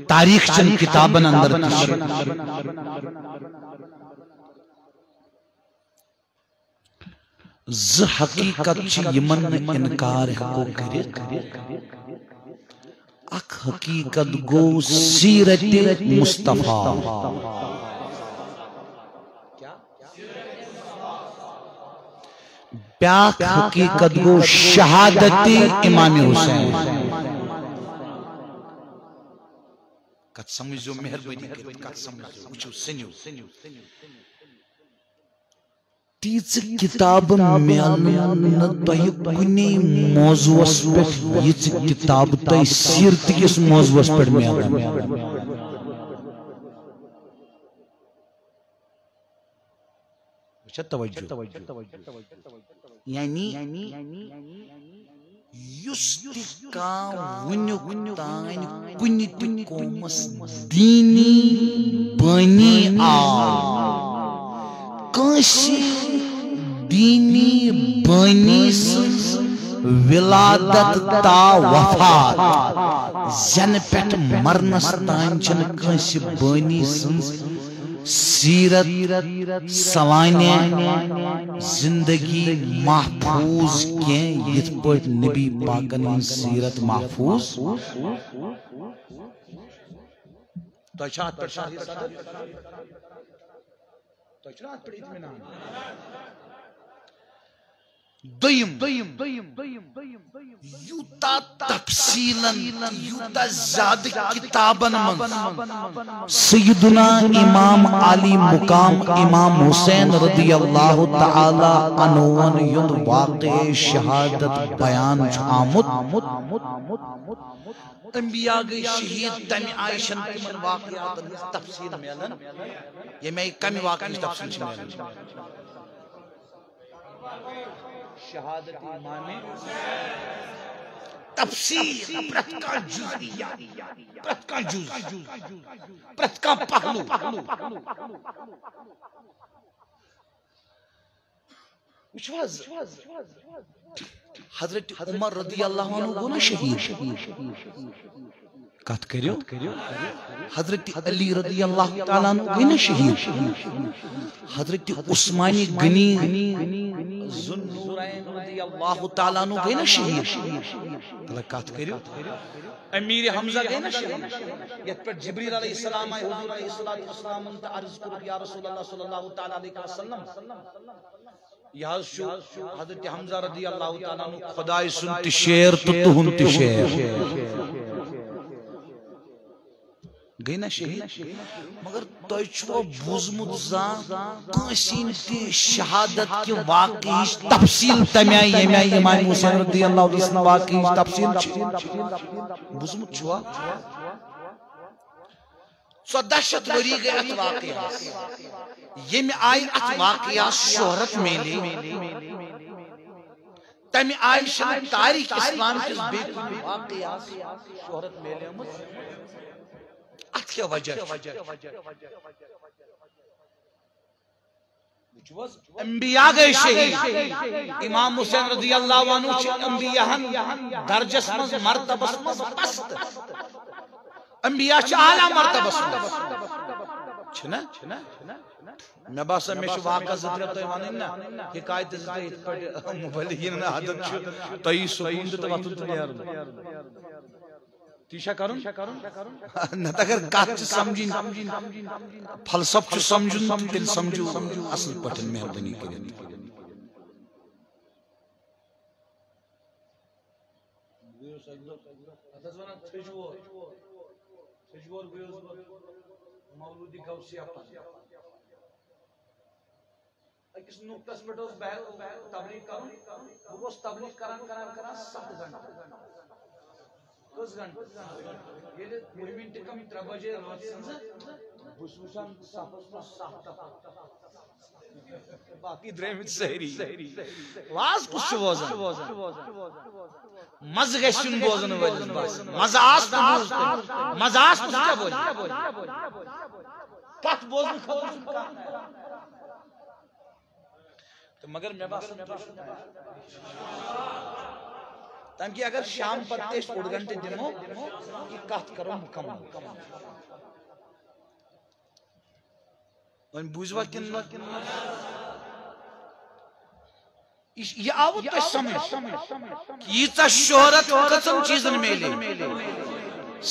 تاریخ چن کتابن اندر تچ ز حقیقت چھ یمن انکار ہو کرت اک حقیقت گو سیرت مصطفیٰ بیاک حقیقت گو شہادت امام حسین کت سمجھو مہربانی کرت کت سمجھو وچھو سنیو تیز کتاب میلن تہی کنی موضوعس پہ یہ کتاب تہی سیرت کس موضوعس پہ میلن یعنی ونیک تان کن قومس دینی بانی دینی بانی ولادت تا وفات زن پٹ مرنس تان چن کنس بانی سن سیرت سوانح زندگی محفوظ کیں یت پٹ نبی پاکن سیرت محفوظ یوتا تفصیلاً یوتا زیادہ کتابن من سیدنا امام علی مقام امام حسین رضی اللہ تعالی عنہ یند واقع شہادت بیان آمد انبیاء گئی شہید تمی عائشن تمن واقعات تفصیل میلن یہ میں کمی واقعی تفصیل میلن شہادت امام تفسیر پرتکا جزئیہ پرتکا جز پرتکا پہلو حضرت عمر رضی اللہ عنہ گو نا شہید کت کریو حضرت علی رضی اللہ تعالیٰ عنہ گئی نا شہید حضرت عثمانی غنی ذوالنورین رضی اللہ تعالیٰ عنہ گئی نا شہید کت کریو امیر حمزہ گئی نا شہید یت پر جبریل علیہ السلام آئے حضور علیہ السلام انت عرض کرو یا رسول اللہ صلی اللہ تعالیٰ علیہ وسلم یہ حضرت حمزہ رضی اللہ تعالیٰ عنہ خدای سنت شیر تو تہنت شیر گئی نا شہید مگر تو چھو بوزمت زان کانسین تی شہادت کی واقعی تفصیل تمیائی یمیائی امام حسین رضی اللہ عنہ واقعی تفصیل بوزمت چھوا سو دہشت وری گئی ات واقعی یم آئی ات واقعی شہرت میلی تمی آئی شن تاریخ اسلام کس بیت واقعی شہرت میلی ات کیا وجہ انبیاء گئے شہید امام حسین رضی اللہ عنہ انبیاء درجس مز مرتبس مز پست انبیاء اعلی مرتبس مز چھنا میں باسا میں شو واقع زدر تو ایمانین نا حکایت زدر مبلغین نا حدد چھو تو یہ سکون تو وقت تو لیار تیشا کرن نہ اگر کات سمجھین فلسف چھ سمجھن تیل سمجھو اصل پٹن مہربانی کریں مولودی گوسی اپن اکس نقطس پہ تبلیغ کرن وہ تبلیغ کران 7 گھنٹہ کس گھنٹہ یہ مہمین ٹکم 3 بجے رات سنز بسوشان صفس پر 7 باقی درہمت سہری واز کس بوزن مز گشن بوزن ولی مز آس مز آس کس کیا بوزن کت بوزن خبر تو مگر میں باس تم کہ اگر شام پر 4 گھنٹے دنوں یہ کت کرو مکمل وہن بوزوا کن یہ آوت تو سمجھ یہ تا شہرت قسم چیزن میلے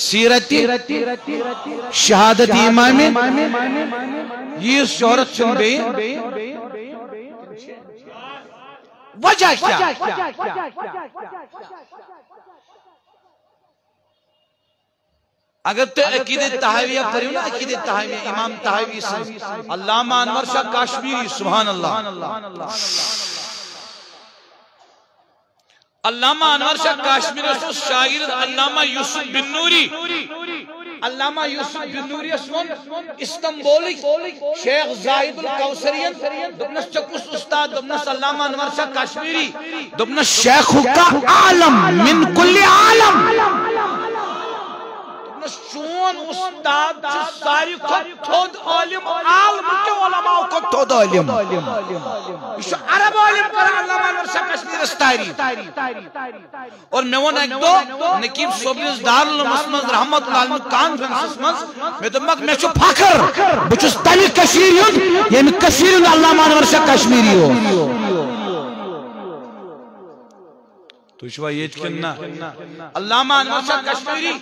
سیرتی شہادت امام یہ شہرت چن بے وجہ کیا اگر تو عقیدت تحاویہ پڑھو نا عقیدت تحاویہ امام تحاوی سے علامہ انور شاہ کاشمیری سبحان اللہ علامہ انور شاہ کاشمیری سے شاگرد علامہ یوسف بن نوری علامہ یوسف بن نوری اسون استنبولی شیخ زاہد الکوثرین دبنس چکس استاد دبنس علامہ انور شاہ کشمیری دبنس شیخ کا عالم من کل عالم چون استاد ساری تھود عالم عالم کے علماء کو تھود عالم یہ عرب عالم پر علامہ انور شاہ کشمیر استاری اور میں ون ایک دو نقیب صوبیز دارالعلوم مز رحمت اللہ علیہ کانفرنس مز میں دمک میں چھو فخر بچس تمی کشمیری یعنی کشمیری علامہ انور شاہ کشمیری ہو تو شوا یہ کننا علامہ انور شاہ کشمیری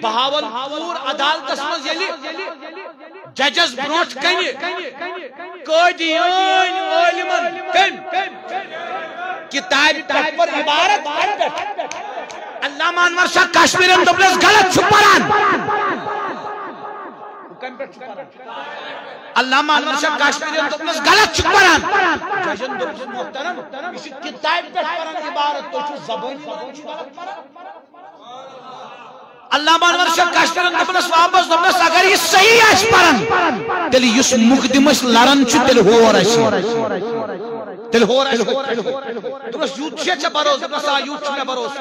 بہاولپور عدالت اسمز یلی ججز بروٹ کنی قادیان عالمان کن کتاب پر عبارت علامہ انور شاہ کشمیری دبلس غلط چھپران علامہ انور شاہ کشمیری دبلس غلط چھپران ججن دبلس محترم اسی کتاب پر عبارت تو چھو زبانی علامہ انور شاہ کشمیری دبلس واپس دبلس اگر یہ صحیح ہے پرن تیلی یس مقدمش لرن چھو تیل ہو رشی تیل ہو رشی دبلس یوت چھے چھے بروس دبلس یوت چھے بروس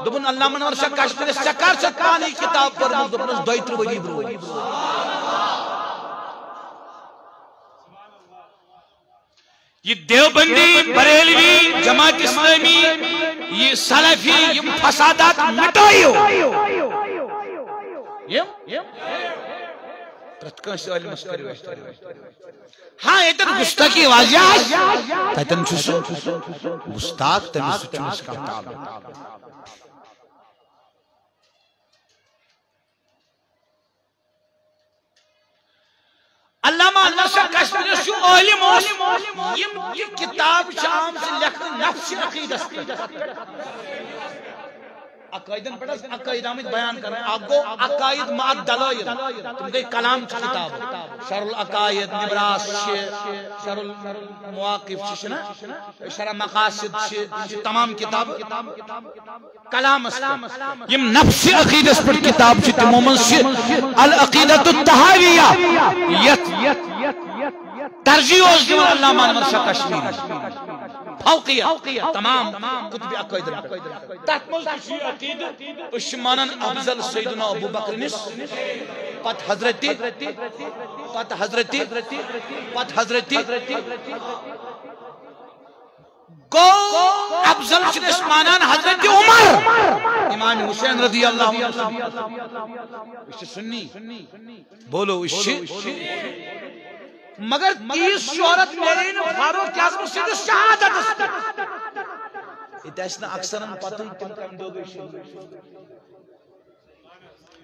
دبن علامہ انور شاہ کشمیری سکار چھے پانی کتاب پر دبلس دویتر ولی برو یہ دیوبندی بریلوی جماعت اسلامی یہ سلفی یہ فسادات مٹائیو ہاں ایتن گستاکی واضح ہے ایتن چھسو گستاک تمی سچو اس کا تعلق علامہ انور شاہ کشمیری شو عالم یہ کتاب شام سے لکھن نفس عقیدت عقائدن پڑھا عقائد آمد بیان کر رہے ہیں آپ کو عقائد مع دلائل تم گئی کلام کی کتاب شرح العقائد نبراس شرح المواقف شرح مقاصد تمام کتاب کلام یہ نفس عقیدت پر کتاب تمومن العقیدت التحاویہ ترجیح اس دیوان علامہ انور شاہ کشمیری فوقیہ تمام کتب عقائد تحت مزدشی عقید اشمانا افضل سیدنا ابو بکر نس پت حضرتی گو افضل اشمانا حضرت عمر امام حسین رضی اللہ عنہ سنی بولو اشی مگر تیس شہرت میرین فاروق اعظم سید شہادت اتنا اکثر پتن تم کم دو گئی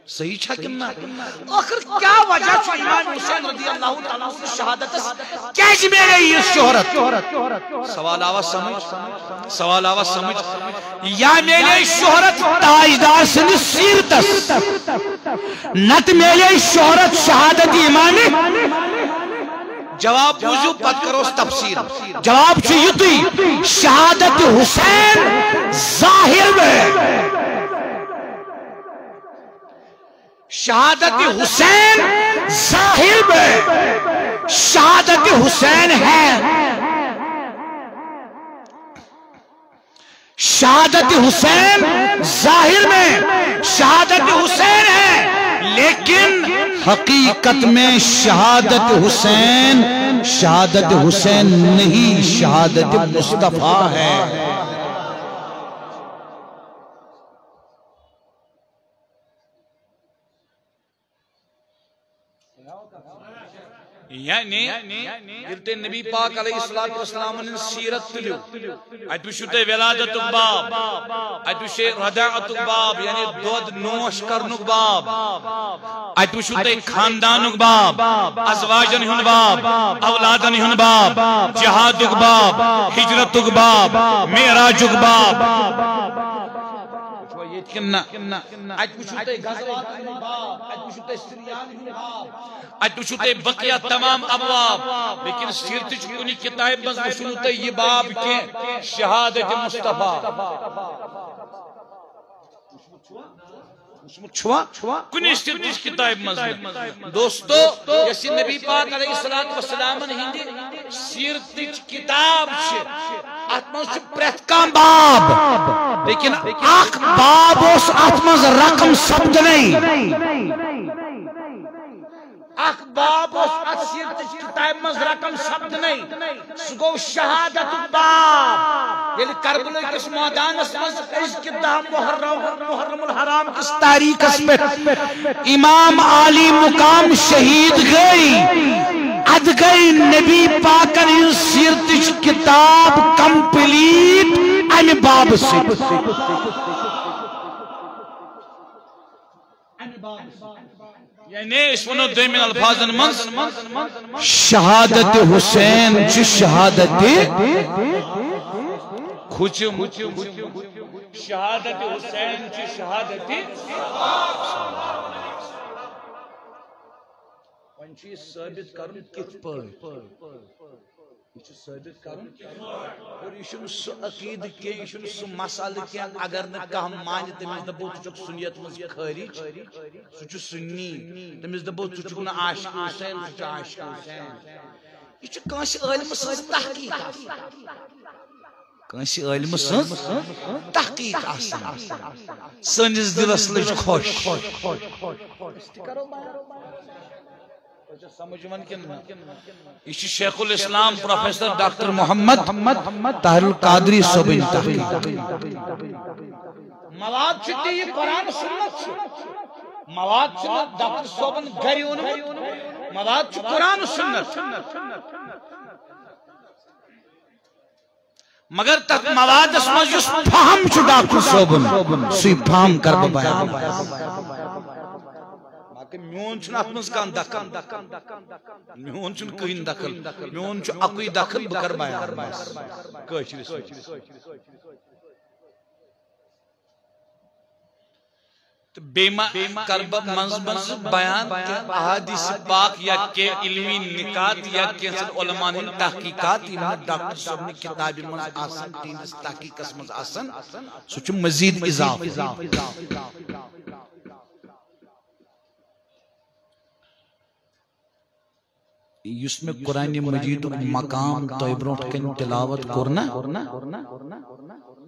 صحیح چھا کمنا آخر کیا وجہ چھو امام حسین رضی اللہ تعالیٰ عنہ شہادت کیج میرے یہ شہرت سوال آواز سمجھ یا میرے شہرت تاجدار سن سیرتس نت میرے شہرت شہادت امامی جواب پوچھو پت کرو تفسیر جواب چیتی شہادت حسین ظاہر میں شہادت حسین ظاہر میں شہادت حسین ہے شہادت حسین ظاہر میں شہادت حسین ہے لیکن حقیقت میں شہادت حسین نہیں شہادت مصطفیٰ ہے یعنی یلتے نبی پاک علیہ السلام نے سیرت تلیو اتوشتے ولادت باب اتوشتے رداعت باب یعنی دود نوش کرنک باب اتوشتے خاندانک باب ازواجن ہن باب اولادن ہن باب جہادک باب ہجرتک باب معراجک باب کننا اتوشتے غزوات ہن باب اتوشتے سریان ہن باب اتوشتے بقیہ تمام ابواب لیکن سیرت چکنی کتاب بس وشنوتے یہ باب کے شہادت مصطفیٰ کنس تش کتاب مزن دوستو یسی نبی پاک علیہ السلام ہندی سیرت کتاب ات پریت کان باب لیکن اخ باب اس ات مز رقم سپدنے اخ باب اس ات سیرت کتاب مز رقم سپدنے سگو شہادت باب یل کربلا کس میدانس مز ازکہ 10 محرم الحرام کس تاریخ پہ امام علی مقام شہید گئی اد گئی نبی پاکن ہن سیرت کتاب کمپلیٹ امہ باب سے یعنی اس ونو دویمین الفاظن من شہادت حسین چھ شہادت کھچم شہادت حسین چھ شہادت ونچی ثابت کرن کت یہ ثابت کرن اور یہ سہ عقید کی یہ سہ مسئلہ کی اگر نہ کم مان تمس دبو ژٕ چھُکھ سنیت مز خارج سہ چھ سنی تمس دبو ژٕ چھُکھ نہ عاشق حسین سہ چھ عاشق حسین یہ چھ کانس عالم سٕنٛز تحقیق کانس عالم سٕنٛز تحقیق آسان سٲنِس دلس لٔج خوش یہ شیخ الاسلام پروفیسر ڈاکٹر محمد طاہر القادری صوبین تحقیق مواد چھتی یہ قرآن سنت مواد چھتی ڈاکٹر صوبن گھری اونمت مواد چھ قرآن سنت مگر تک مواد اس مجھس فہم چھ ڈاکٹر صوبن سی فہم کر بیان میون چھن ات مز کان دخل میون چھن کہین دخل میون چھ اکوئی دخل بکر بیان کاشرس بیما کرب منز بیان احادیث پاک یا کہ علمی نکات یا کہ علماء نے تحقیقات یہ ڈاکٹر صاحب نے کتاب منز آسن تینس تحقیق منز آسن سوچ مزید اضافہ یس میں قرآن مجید مقام تو برونٹ کن تلاوت کرنا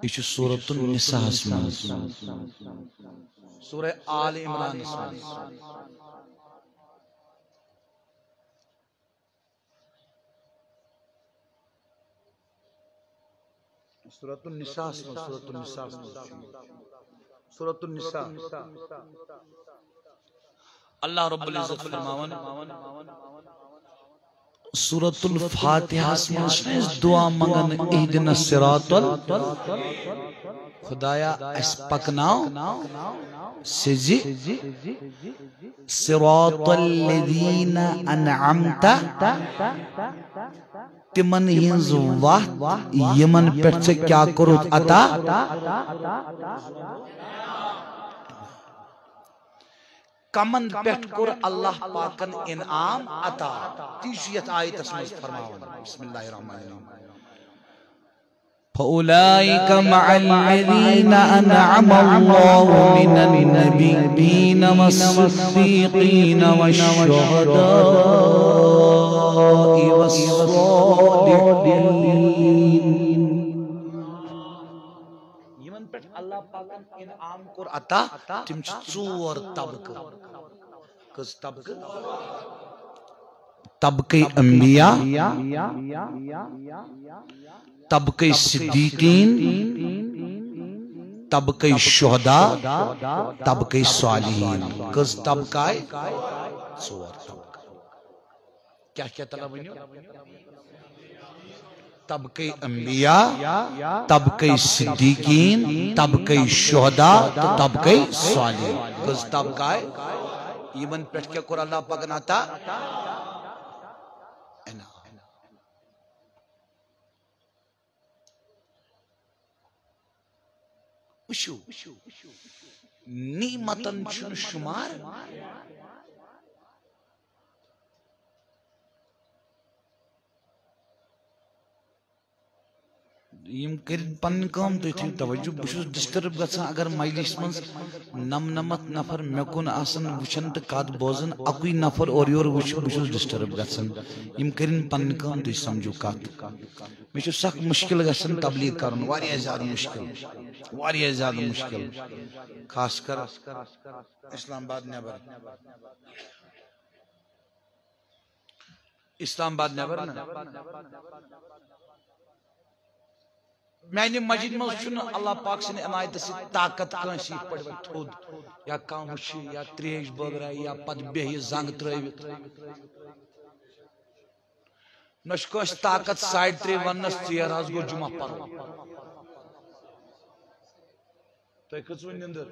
یہ سورۃ النساء سورہ آل عمران سورۃ النساء سورۃ النساء اللہ رب العزت فرماون سورۃ الفاتحہ میں دعا منگن اہدنا الصراط خدایا اس پکناو سجی صراط الذین انعمت تمن ہنز وقت یمن پہ سے کیا کرت عطا کمن پیٹ کر اللہ پاکن انعام عطا تیشیت آیت اسمز فرماون بسم اللہ الرحمن الرحیم فَأُولَئِكَ مَعَ الَّذِينَ أَنْعَمَ اللَّهُ مِنَ النَّبِيِّينَ وَالصِّدِّيقِينَ وَالشُّهَدَاءِ وَالصَّالِحِينَ یمن پہ اللہ پاکن انعام کر عطا تم ژور طبقہ کس طبقہ طبقہ انبیاء طبقہ صدیقین طبقہ شہداء طبقہ صالحین کس طبقہ ژور طبقہ کیا کیا طلب ونیو طبقہ انبیاء طبقہ صدیقین طبقہ شہداء طبقہ صالحین کس طبقہ یمن پہ کیا کر اللہ پاک عطا وشو نعمتن چھن شمار یم کرن پن کام تھی تھو توجہ بہ چھس ڈسٹرب گژھان اگر مجلس من 99 نفر مے کن آسن وچھن تو کت بوزن اکوئی نفر اور یور وچھ بہ چھس ڈسٹرب گژھان یم کرن پن کام تھی سمجھو کت مے چھ سخت مشکل گژھان تبلیغ کرن واریاہ زیادہ مشکل خاص کر اسلام آباد نیبر میانہ مسجد مز اللہ پاک سن عنایت سے طاقت کنس پہ تھود یا کم وچ یا تریش بٲگرایہِ یا پتہ بیہہِ زنگ ترٲوِتھ نہ چھ کٲنٛسہِ طاقت 3:30 وننس ژیر حظ گوٚو جمعہ پرُن تۄہہِ کھٔژوٕ نِندٕر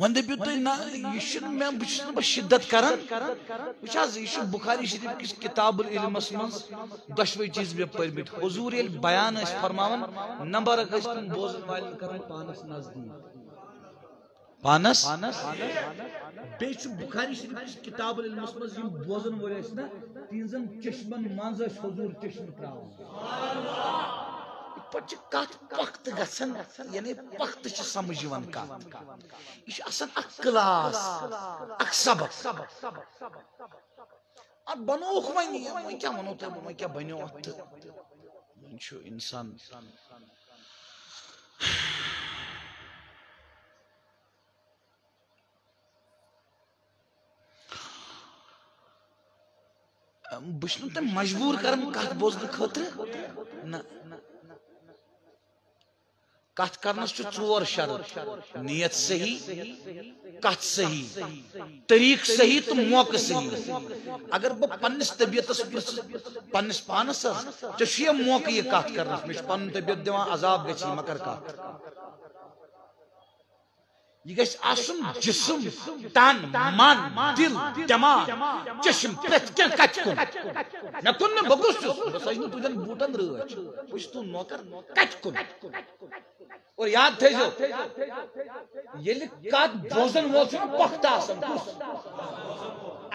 ون دپیو تُہۍ نہ یہِ چھُنہٕ مےٚ بہٕ چھُس نہٕ بہٕ شدت کران وٕچھ حظ یہِ چھُ بخاری شریف کِس کتاب العلمس منٛز دۄشوے چیٖز مےٚ پٔرمٕتۍ حضوٗر ییٚلہِ بیان ٲسۍ فرماوان نمبر اکھ ٲسۍ تِم بوزن والٮ۪ن کران پانس نزدیٖک پانس بیٚیہِ چھُ بخاری شریف کِس کتاب العلمس منٛز یِم بوزن وٲلۍ ٲسۍ نہ تِہنٛزن چشمن منٛز ٲسۍ حضوٗر چشمہٕ تراوان پتہ کت پخت گژھان یعنی پخت چھ سمجھ یوان کت یہ آسان اکھ کلاس اکھ سبق ات بنوک وۄنۍ کیاہ ونو تۄہہِ وۄنۍ کیاہ بنیو اتھ تہٕ وۄنۍ چھُ انسان بہٕ چھُس نہٕ تۄہہِ مجبوٗر کران کتھ بوزنہٕ خٲطرٕ نہ کت کرنس چھ 4 شرط نیت صحیح کت صحیح طریق صحیح تو موقع صحیح اگر بہ پنس طبیعتس پنس پانس ژےٚ یہ موقع یہ کت کرنس مے پن طبیعت دِوان عذاب گژھی مگر کت یہ گژھِ آسُن جسم تن من دل دماغ چشم پرٛٮ۪تھ کینٛہہ کتہِ کُن مےٚ کُن نہٕ بہٕ کُس چھُس بہٕ سجہِ نہٕ تُہنٛدٮ۪ن بوٗٹن رٲچھ بہٕ چھُس تُہُنٛد نوکر کتہِ کُن اور یاد تھٲیزیو ییٚلہِ کتھ بوزن وول چھُنہٕ پۄختہٕ آسان کُس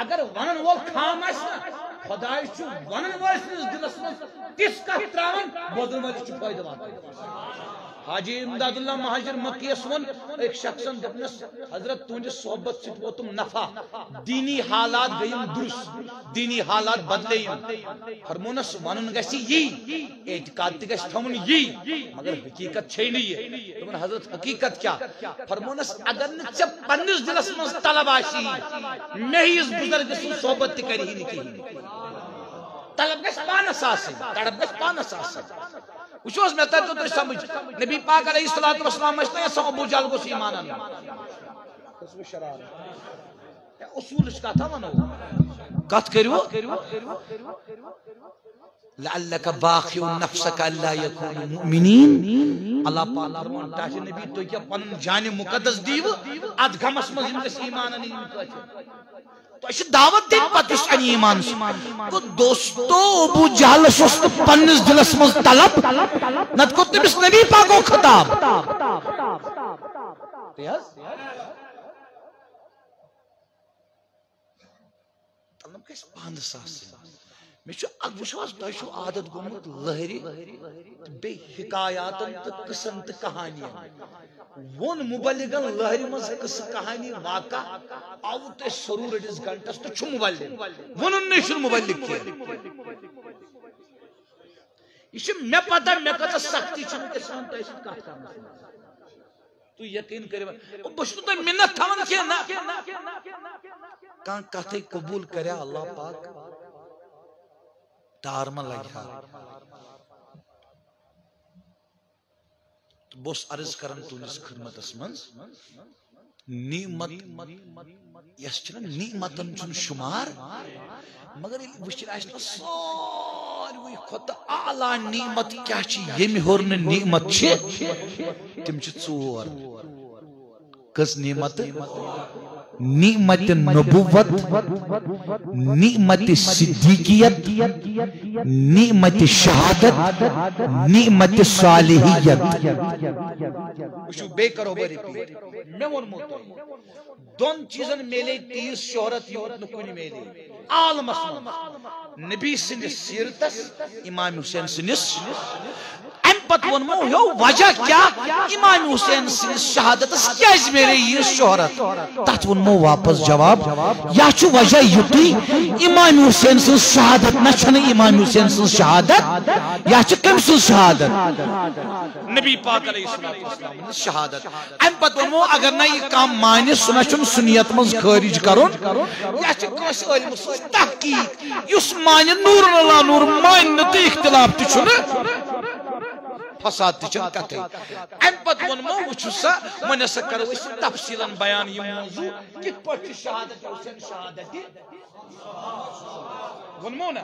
اگر ونن وول خام آسہِ نہ خۄداے چھُ ونن وٲلۍ سٕنٛدِس دِلس منٛز تِژھ کتھ تراوان بوزن وٲلِس چھُ فٲیدٕ واتان حاجی امداد اللہ مہاجر مکی یس ون ایک شخصن دپنس حضرت تہنٛدِ صحبت سۭتۍ ووتُم نفع دینی حالات گٔیم درست دینی حالات بدلے فرمونس ونُن گژھِ یی اعتقاد تہِ گژھِ تھاوُن یی مگر حقیقت چھے نہٕ یہِ دوٚپُن حضرت حقیقت کیٛاہ فرمونس اگر نہٕ ژےٚ پننِس دلس منٛز طلب آسی مےٚ ہِوِس بُزرگہٕ سٕنٛز صحبت تہِ کرِہی نہٕ کِہیٖنۍ طلب گژھِ پانس آسٕنۍ طلب گژھِ پانس آسٕنۍ وچھو میں ترتو تو سمجھ نبی پاک علیہ الصلوۃ والسلام اس نے ابو جہل کو ایمان انا اس میں شرارت اصول اس کا تھا ونو کت کریو لعلک باخع نفسک الا یکونوا مؤمنین اللہ پاک فرمان تاج نبی تو کیا پن جان مقدس دیو اد غمس مز ان ایمان ان تو دعوت دین پتہ ایمان کو دوستو ابو جہل اس پنس دلس مز طلب نت کو تمس نبی پاک کو خطاب طلب کس پانس میں وچھواس تہ عادت گومت لہری بے حکایات قسم تو کہانیاں ون مبلغن لہری مز قصہ کہانی واقع آو تہ سرور أڑس گھنٹس تو چھ مبلغ ونن نش مبلغ کی یہ مے پتہ مے کت سختی چھ انسان تہ سۭتۍ کتھ کرنس تو یقین کریو بہٕ چھُس تۄہہِ مِنت تھاوان کینٛہہ نہ کانٛہہ کتھے قبول کریا اللہ پاک تار ما لگا بوس عرض کرن تُہنٛدِس خدمتس منٛز نعمت یس چھِ نہ نعمتن چھُنہٕ شُمار مگر ییٚلہِ وٕچھِنۍ آسہِ نہ ساروٕے کھۄتہٕ اعلیٰ نعمت کیاہ چھِ ییٚمہِ ہیوٚر نہٕ نعمت چھِ تِم چھِ 4 کٔژ نعمت نعمت نبوت نعمت صدیقیت نعمت شہادت نعمت صالحیت وشو بے کرو بری پیر میں ونمو تو دون چیزن میلے تیز شہرت یوت نکونی میلے عالم اسم نبی سنس سیرتس امام حسین سنس ام پت ونمو ہو وجہ کیا امام حسین سنس شہادتس کیاز میلے یہ شہرت تحت ونمو واپس جواب یا چھو وجہ یوتی امام حسین سنس شہادت نہ چھن امام حسین سنس شہادت یا چھو کم سنس شہادت نبی پاک علیہ السلام شہادت ام پت ونمو اگر نہ یہ کام مانی سنا چھن سنیت مز خارج کرون یا چھ کس علم سوز تحقیق یس مانی نور اللہ نور مانی نتی اختلاف تی چھن فساد تی چھن کتے ام پت ونمو وچھو سا من سا کرو اس تفصیلا بیان یہ موضوع کت پر شہادت حسین شہادت ونمو نا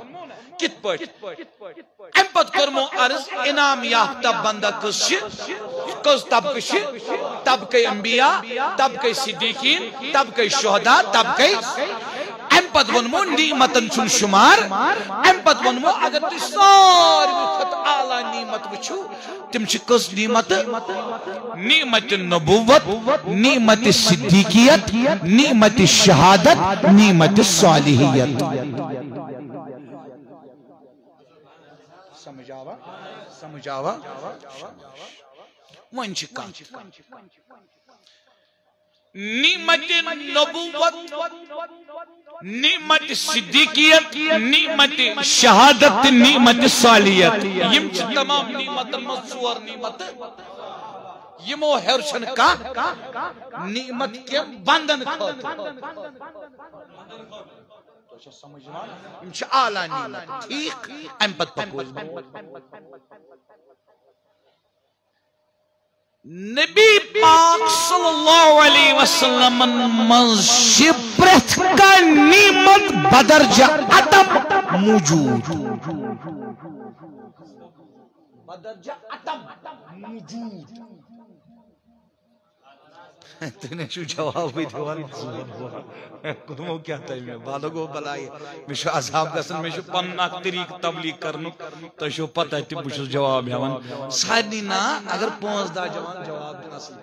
کت پر ام پت کرمو عرض انعام یافتہ بندہ کس طبقہ طبقہ انبیاء طبقہ صدیقین طبقہ شہداء طبقہ ام پت ونمو نعمتن چن شمار ام پت ونمو اگر تی ساری کھت اعلی نعمت وچھو تم چھ کس نعمت نعمت نبوت نعمت صدیقیت نعمت شہادت نعمت صالحیت سمجھاوا ون چھ کم نعمت نبوت نعمت صدیقیت نعمت شہادت نعمت صالحیت یم چھ تمام نعمت مزور نعمت یمو ہرشن کا نعمت کے بندن خاطر یم چھ اعلی نعمت ٹھیک ام پت پکوز نبی پاک صلی اللہ علیہ وسلم پرت کا نعمت بدرجہ عدم موجود بدرجہ عدم موجود تینے شو جواب بھی دیوان کدمو کیا تائی میں بالو کو بلائی میں شو عذاب گسن میں شو پناک طریق تبلیغ کرنو تو شو پتہ ہے تب شو جواب ہیوان سارنی نا اگر 15 جوان جواب دن اصل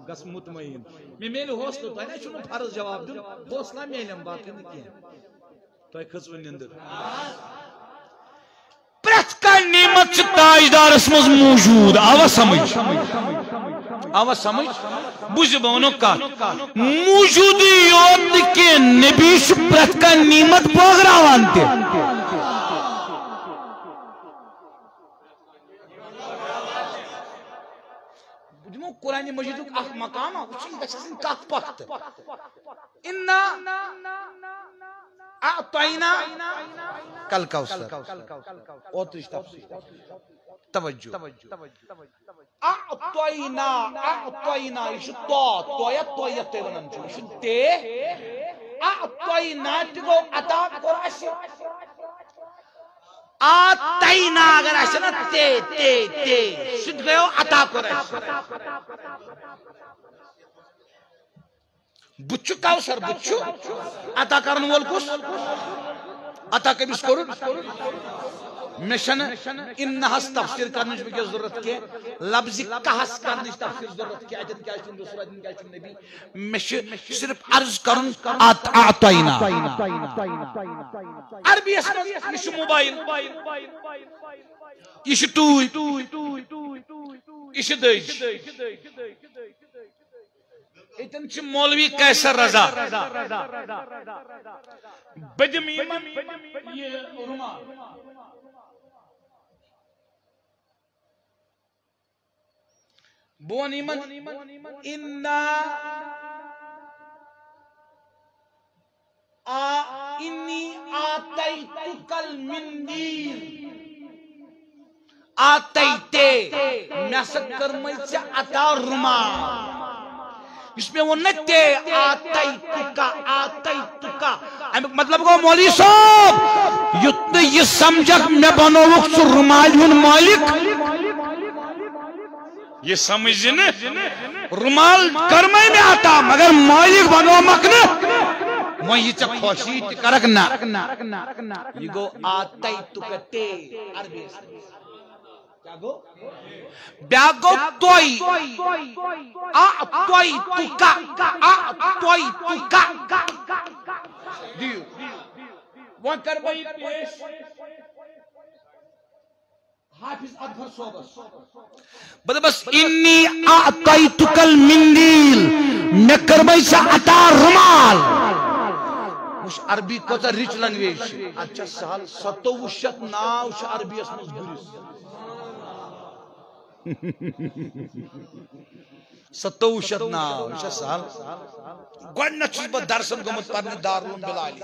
گس مطمئن میں میلے حوصلہ تو ہے چھو فرض جواب دن حوصلہ میلیم باقی نہیں تو ہے کھز ونندر پرت کا نعمت تاجدار اسمز موجود آوا سمجھ آوا سمجھ بوجھ بونو کا موجودی یوت کے نبی پرت کا نعمت پاگراوان تے بجمو قرآن مجید اخ مقام اچھی بچھسن کات پاکت انہا اعطینا کل کوثر اوتش تفسیر توجہ اعطینا اعطینا یہ تویت ونن چھو یہ تے اعطینا تگو عطا قراش آتینا اگر اشنا تے شد گئو عطا قراش بچو کوثر بچو عطا کرن وول کس عطا کبس کرن مشن انہس تفسیر کرنش بکی ضرورت کے لفظ کہس کرنش تفسیر ضرورت کے اجن کیا چن رسول اجن کیا چن نبی مش صرف عرض کرن اعطینا عربی اسم یہ موبائل یہ ٹوئی یہ دج اتن چھ مولوی کیسر رضا بدمیمن یہ رما بونیمن انا انی آتیتک المندیل آتیتے میں سکر مجھے عطا رما اس میں وہ نکتے آتیتکا مطلب کو مولی صاحب یتنے یہ سمجھک میں بنو وقت رمالی ہن مالک یہ سمجھ نا رومال کرمے میں آتا مگر مالک بنو مکن وہ یہ چا خوشی کرک نا یہ گو آتائی تکتے عربی کیا گو بیا گو توئی توئی تکا دیو وہ کرمائی پیش حافظ اظہر صوبس بس انی اعطیتک المندیل میں کرمائی سا عطا رمال مش عربی کوتا ریچ لنگویج اچھا سال 27 ناو چھ عربی اسمز گریس 27 ناو چھ سال گوڑنا چیز با درسن گمت پرنے دارون بلالی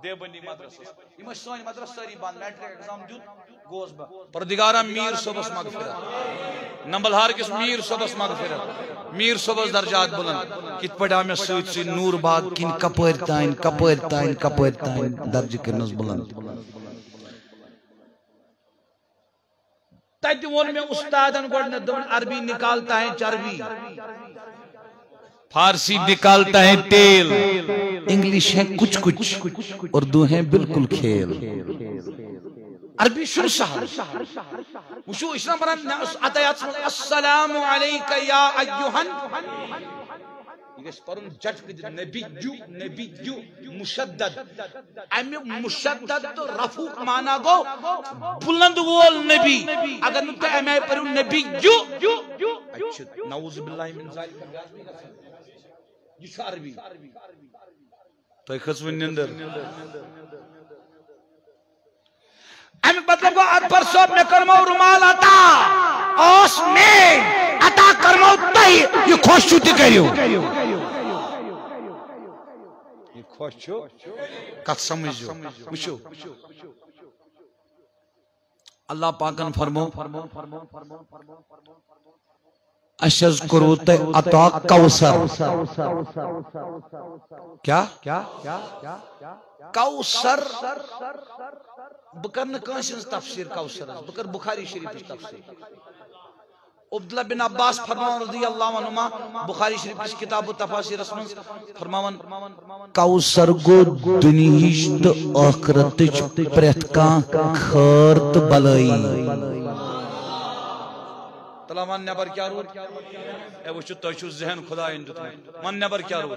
دیوبندی مدرسہ یہ سوانی مدرسہ ساری بان میٹرک ایگزام دیوت گوز با پردگارہ میر صبس مغفرت نمبلہار کس میر صبس مغفرت میر صبس درجات بلند کت پڑا میں سوچ سی نور باغ کن کپر تائن درج کرنس بلند تیتی وون میں استادن گوڑنے دون عربی نکالتا ہے چربی فارسی نکالتا ہے تیل انگلیش ہے کچھ اردو ہے بالکل کھیل عربی شروع سہل وشو اسلام بران عطایات السلام علیکہ یا ایوہن یہ پرون جج نبی مشدد امی مشدد تو رفوق مانا گو بلند وول نبی اگر نتا امی پرون نبی اچھا نعوذ باللہ من ذالک یہ چھو عربی تو ایک خصوص نندر امی مطلب کو ادبر صوب میں کرمو رمال عطا اوس میں عطا کرمو تائی یہ خوش چھوٹی کریو یہ خوش چھو کت سمجھو وچھو اللہ پاکن فرمو اشز کرو تے عطا کوثر کیا کوثر بکر نکانسنز تفسیر کوثر بکر بخاری شریف تفسیر عبداللہ بن عباس فرمان رضی اللہ عنہما بخاری شریف کس کتاب و تفاسیر اسم فرمان کوثر گو دنیشت آخرتش پریتکان خرط بلائی تلا من نبر کیا رو اے وچھو تشو ذہن خدا اندت من نبر کیا رو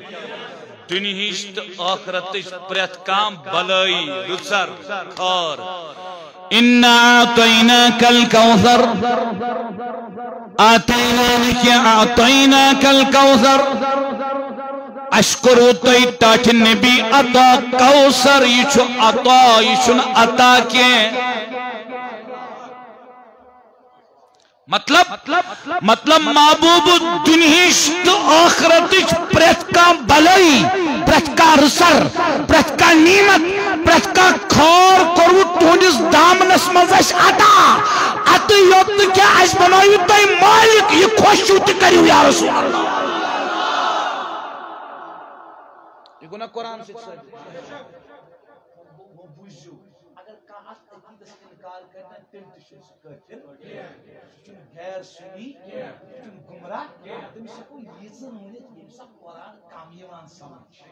دنیشت آخرتش پریتکان بلائی لسر خار اِنَّا اَعْطَيْنَاكَ الْكَوْثَرَ اَعْطَيْنَاكَ الْكَوْثَرَ اشکرو تئی تاچ نبی عطا کوثر یہ چھو عطا یہ چھو عطا کے مطلب محبوب دنیشت آخرتش پریتکا بلائی پریتکا رسر پریتکا نیمت پریتکا کھار کرو تونس دامنس مزش عطا عطا یوت کیا اس بنائی تائی مالک یہ خوشوت کریو یا رسول اللہ یہ گناہ قرآن سے وہ بوجھو اگر کہاں عقیدت سے انکار کرنا تم تشن سکتے غیر سنی تم گمراہ تم سے کوئی ریزن ہونے تم سے قرآن کامیوان سمجھ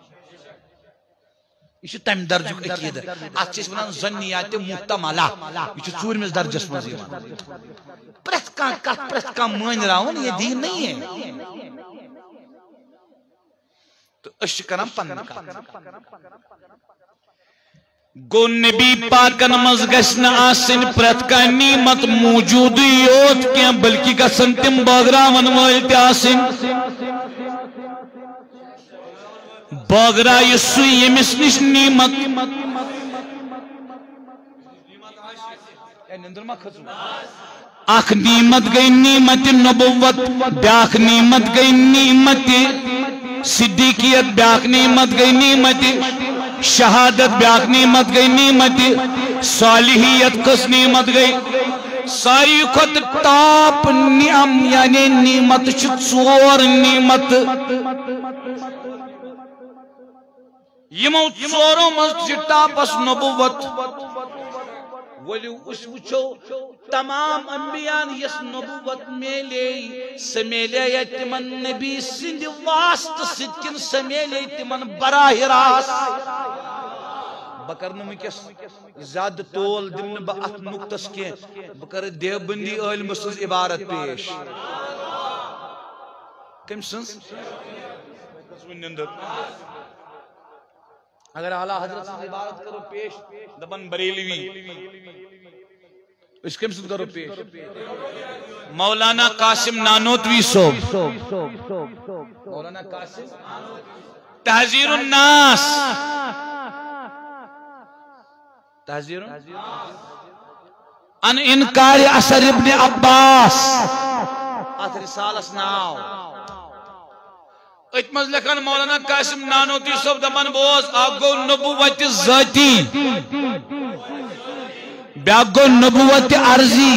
یہ تم درجہ عقید ات چھ ونان ظنیات محتملہ یہ ژور مس درجس مز یوان پرت کان مان راون یہ دین نہیں ہے تو اش کرم پن گو نبی پاکن مز گسن آسن پرت کا نعمت موجود یوت کیا بلکہ گسن تم باغراون ول تہ آسن باغرا یسو یمس نش نعمت اخ نعمت گئی نعمت نبوت بیاخ نعمت گئی نعمت صدیقیت بیاخ نعمت گئی نعمت شہادت بیاخ نعمت گئی نعمت صالحیت کس نعمت گئی ساری خود ٹاپ نعم یعنی نعمت ژور نعمت یمو ژورو مز ٹاپس نبوت ولیو اس وچو تمام انبیاء یس نبوت میلے سمیلے تمن نبی سند واسط سدکن سمیلے تمن براہ راست بکر ونکس زیادہ تول دم بہ ات نقطس کی بکر دیوبندی علم سز عبارت پیش کم سنس اگر اعلیٰ حضرت سے عبارت کرو پیش دبن بریلوی اس کم سے کرو پیش مولانا قاسم نانوتوی صوب مولانا قاسم تحذیر الناس تحذیر ان انکار اثر ابن عباس ات رسالس ناو اتمز لکھن مولانا قاسم نانوتوی صوب دبن بوز اک گو نبوت ذاتی بیاک گو نبوت عرضی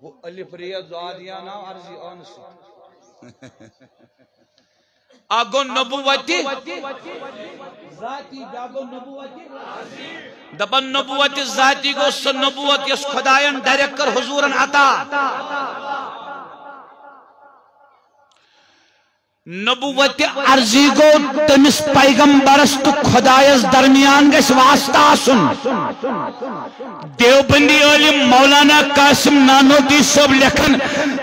وہ الف ریاض زادیانا عرضی آنسی اک گو نبوت ذاتی بیاک گو نبوت دبن نبوت ذاتی گو سن نبوت یس خدایان ڈائریکٹ کر حضورن عطا نبوت عرضی گو تمس پیغمبرس تو خدایس درمیان گس واسطہ سن دیوبندی عالم مولانا قاسم نانوتوی صوب لکھن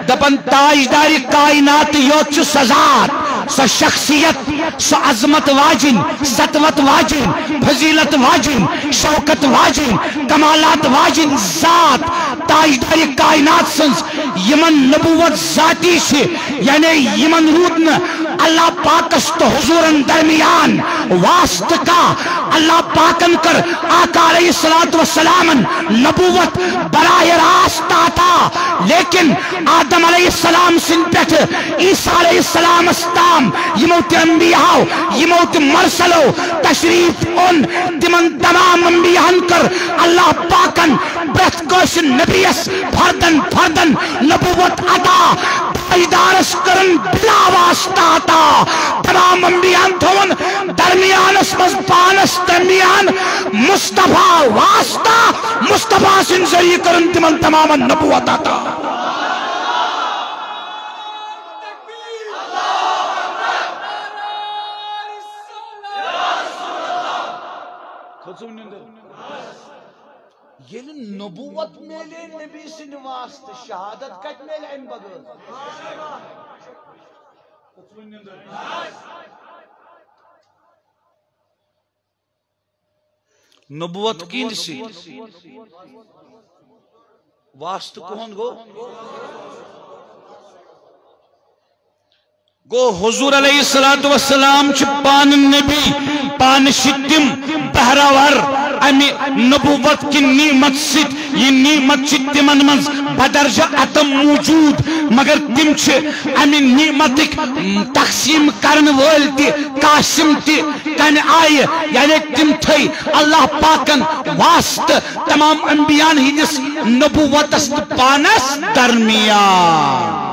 دپن تاجداری کائنات یوت سزات سو شخصیت سو عظمت واجن سطوت واجن فضیلت واجن شوکت واجن کمالات واجن ذات تاجداری کائنات سنس یمن نبوت ذاتی سے یعنی یمن رودن اللہ پاکس تو حضورن درمیان واسط کا اللہ پاکن کر آقا علیہ السلام نبوت براہ راست آتا لیکن آدم علیہ السلام سن پیٹھ عیسیٰ علیہ السلام استام یموت انبیاء یموت مرسلو تشریف ان تمن تمام انبیاء کر اللہ پاکن برت کوش نبیس فردن فردن نبوت عطا ایدارس کرن بلا واسطہ آتا تمام انبیاء تھون درمیان اسمز پانس درمیان مصطفیٰ واسطہ مصطفیٰ سن ذریع کرن تمن تمام نبوت آتا یہ نبوت میلے نبی سن واسطہ شہادت کت میلے ان بغیر نبوت کین سی واسطہ کون گو حضور علیہ السلام چھ پان نبی پان شتم بہراور امی نبوت کی نعمت ست یہ نعمت چھ تمن منز بدرجہ اتم موجود مگر تم چھ امی نعمت تقسیم کرن وول تی قاسم تی کن آئے یعنی تم تھی اللہ پاکن واسط تمام انبیاء ہندس نبوت است پانس درمیان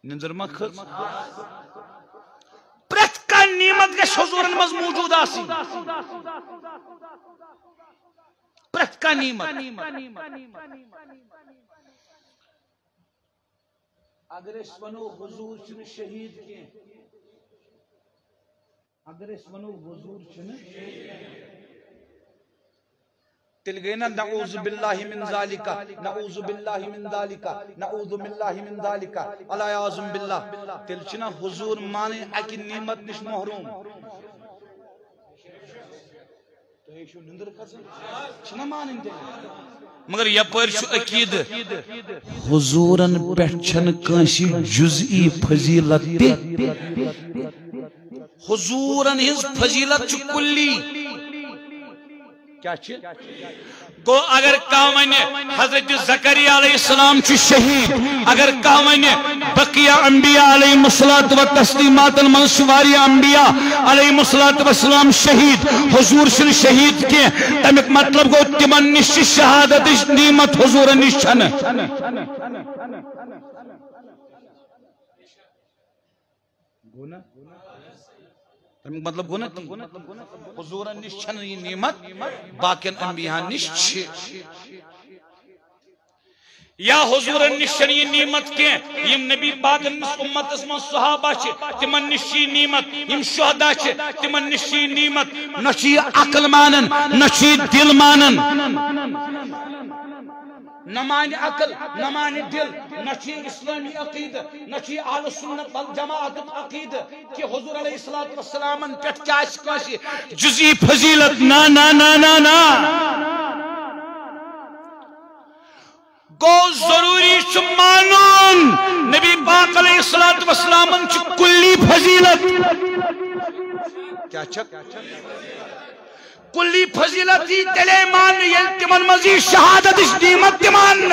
نظر ما کھت پرت کا نعمت کے حضورن مز موجود آسی پرت کا نعمت اگر اس ونو حضور چن شہید کی اگر اس ونو حضور چن تل گئینا نعوذ باللہ من ذالکا نعوذ باللہ من ذالکا نعوذ باللہ من ذالکا علی عظم باللہ تل چنا حضور مانے اکی نعمت نش محروم تو ایشو نندر کسن چنا مانن تل مگر یہ پر چھو عقید حضورن پیچھن کانسی جزئی فضیلت تے حضورن ہز فضیلت چھ کلی کیا چھے گو اگر کامن حضرت زکریا علیہ السلام چھ شہید اگر کامن بقیہ انبیاء علیہ الصلوۃ والتسلیمات المنشواری انبیاء علیہ الصلوۃ والسلام شہید حضور شن شہید کے تمیک مطلب گو تمن نش شہادت نعمت حضور نشن مطلب گونا حضورن نش چھن یہ نعمت باقین انبیاء نش چھ یا حضورن نش چھن یہ نعمت کی یم نبی پاک امت اسم صحابہ چھ تمن نش نعمت یم شہداء چھ تمن نش نعمت نشی عقل مانن نشی دل مانن نہ مان عقل نہ مان دل نہ اسلامی عقیدہ نہ اہل سنت والجماعت عقیدہ کہ حضور علیہ الصلوۃ والسلام پٹھ کیا کاسی جزئی فضیلت نا نا نا نا نا گو ضروری چھ مانون نبی پاک علیہ الصلوۃ والسلام چھ کلی فضیلت کیا چھ کلی فضیلتی تلے مان یل تمن مزید شہادت اس نعمت تمان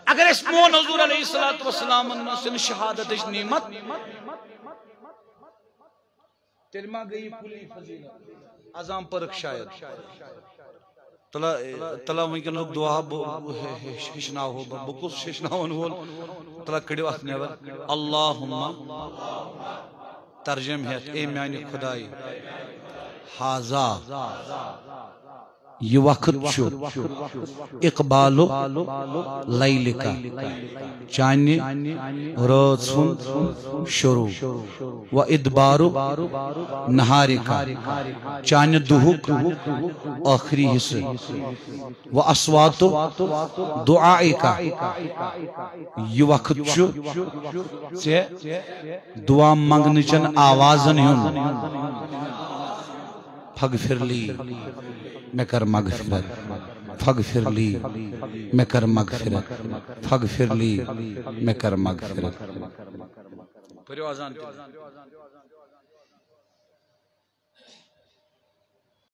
اگر اس مون حضور علیہ الصلوۃ والسلام سن شہادت اس نعمت تلما گئی کلی فضیلت اذان پرک شاید تلا ونکن لوگ دعا ہشنا ہو بکس ہشناون وول تلا کڑیو ات نیبر اللہم ترجم ہے اے میانی خدای حاضا یہ وقت چھو اقبالو لیلکا چانی رات سن شروع و ادبارو نہارکا چانی دہوک آخری حصے و اصواتو دعائی کا یہ وقت چھو سے دعا منگنچن آوازن ہن پھگفر لی میں کر مغفرت فاغفر لی میں کر مغفرت فاغفر لی میں کر مغفرت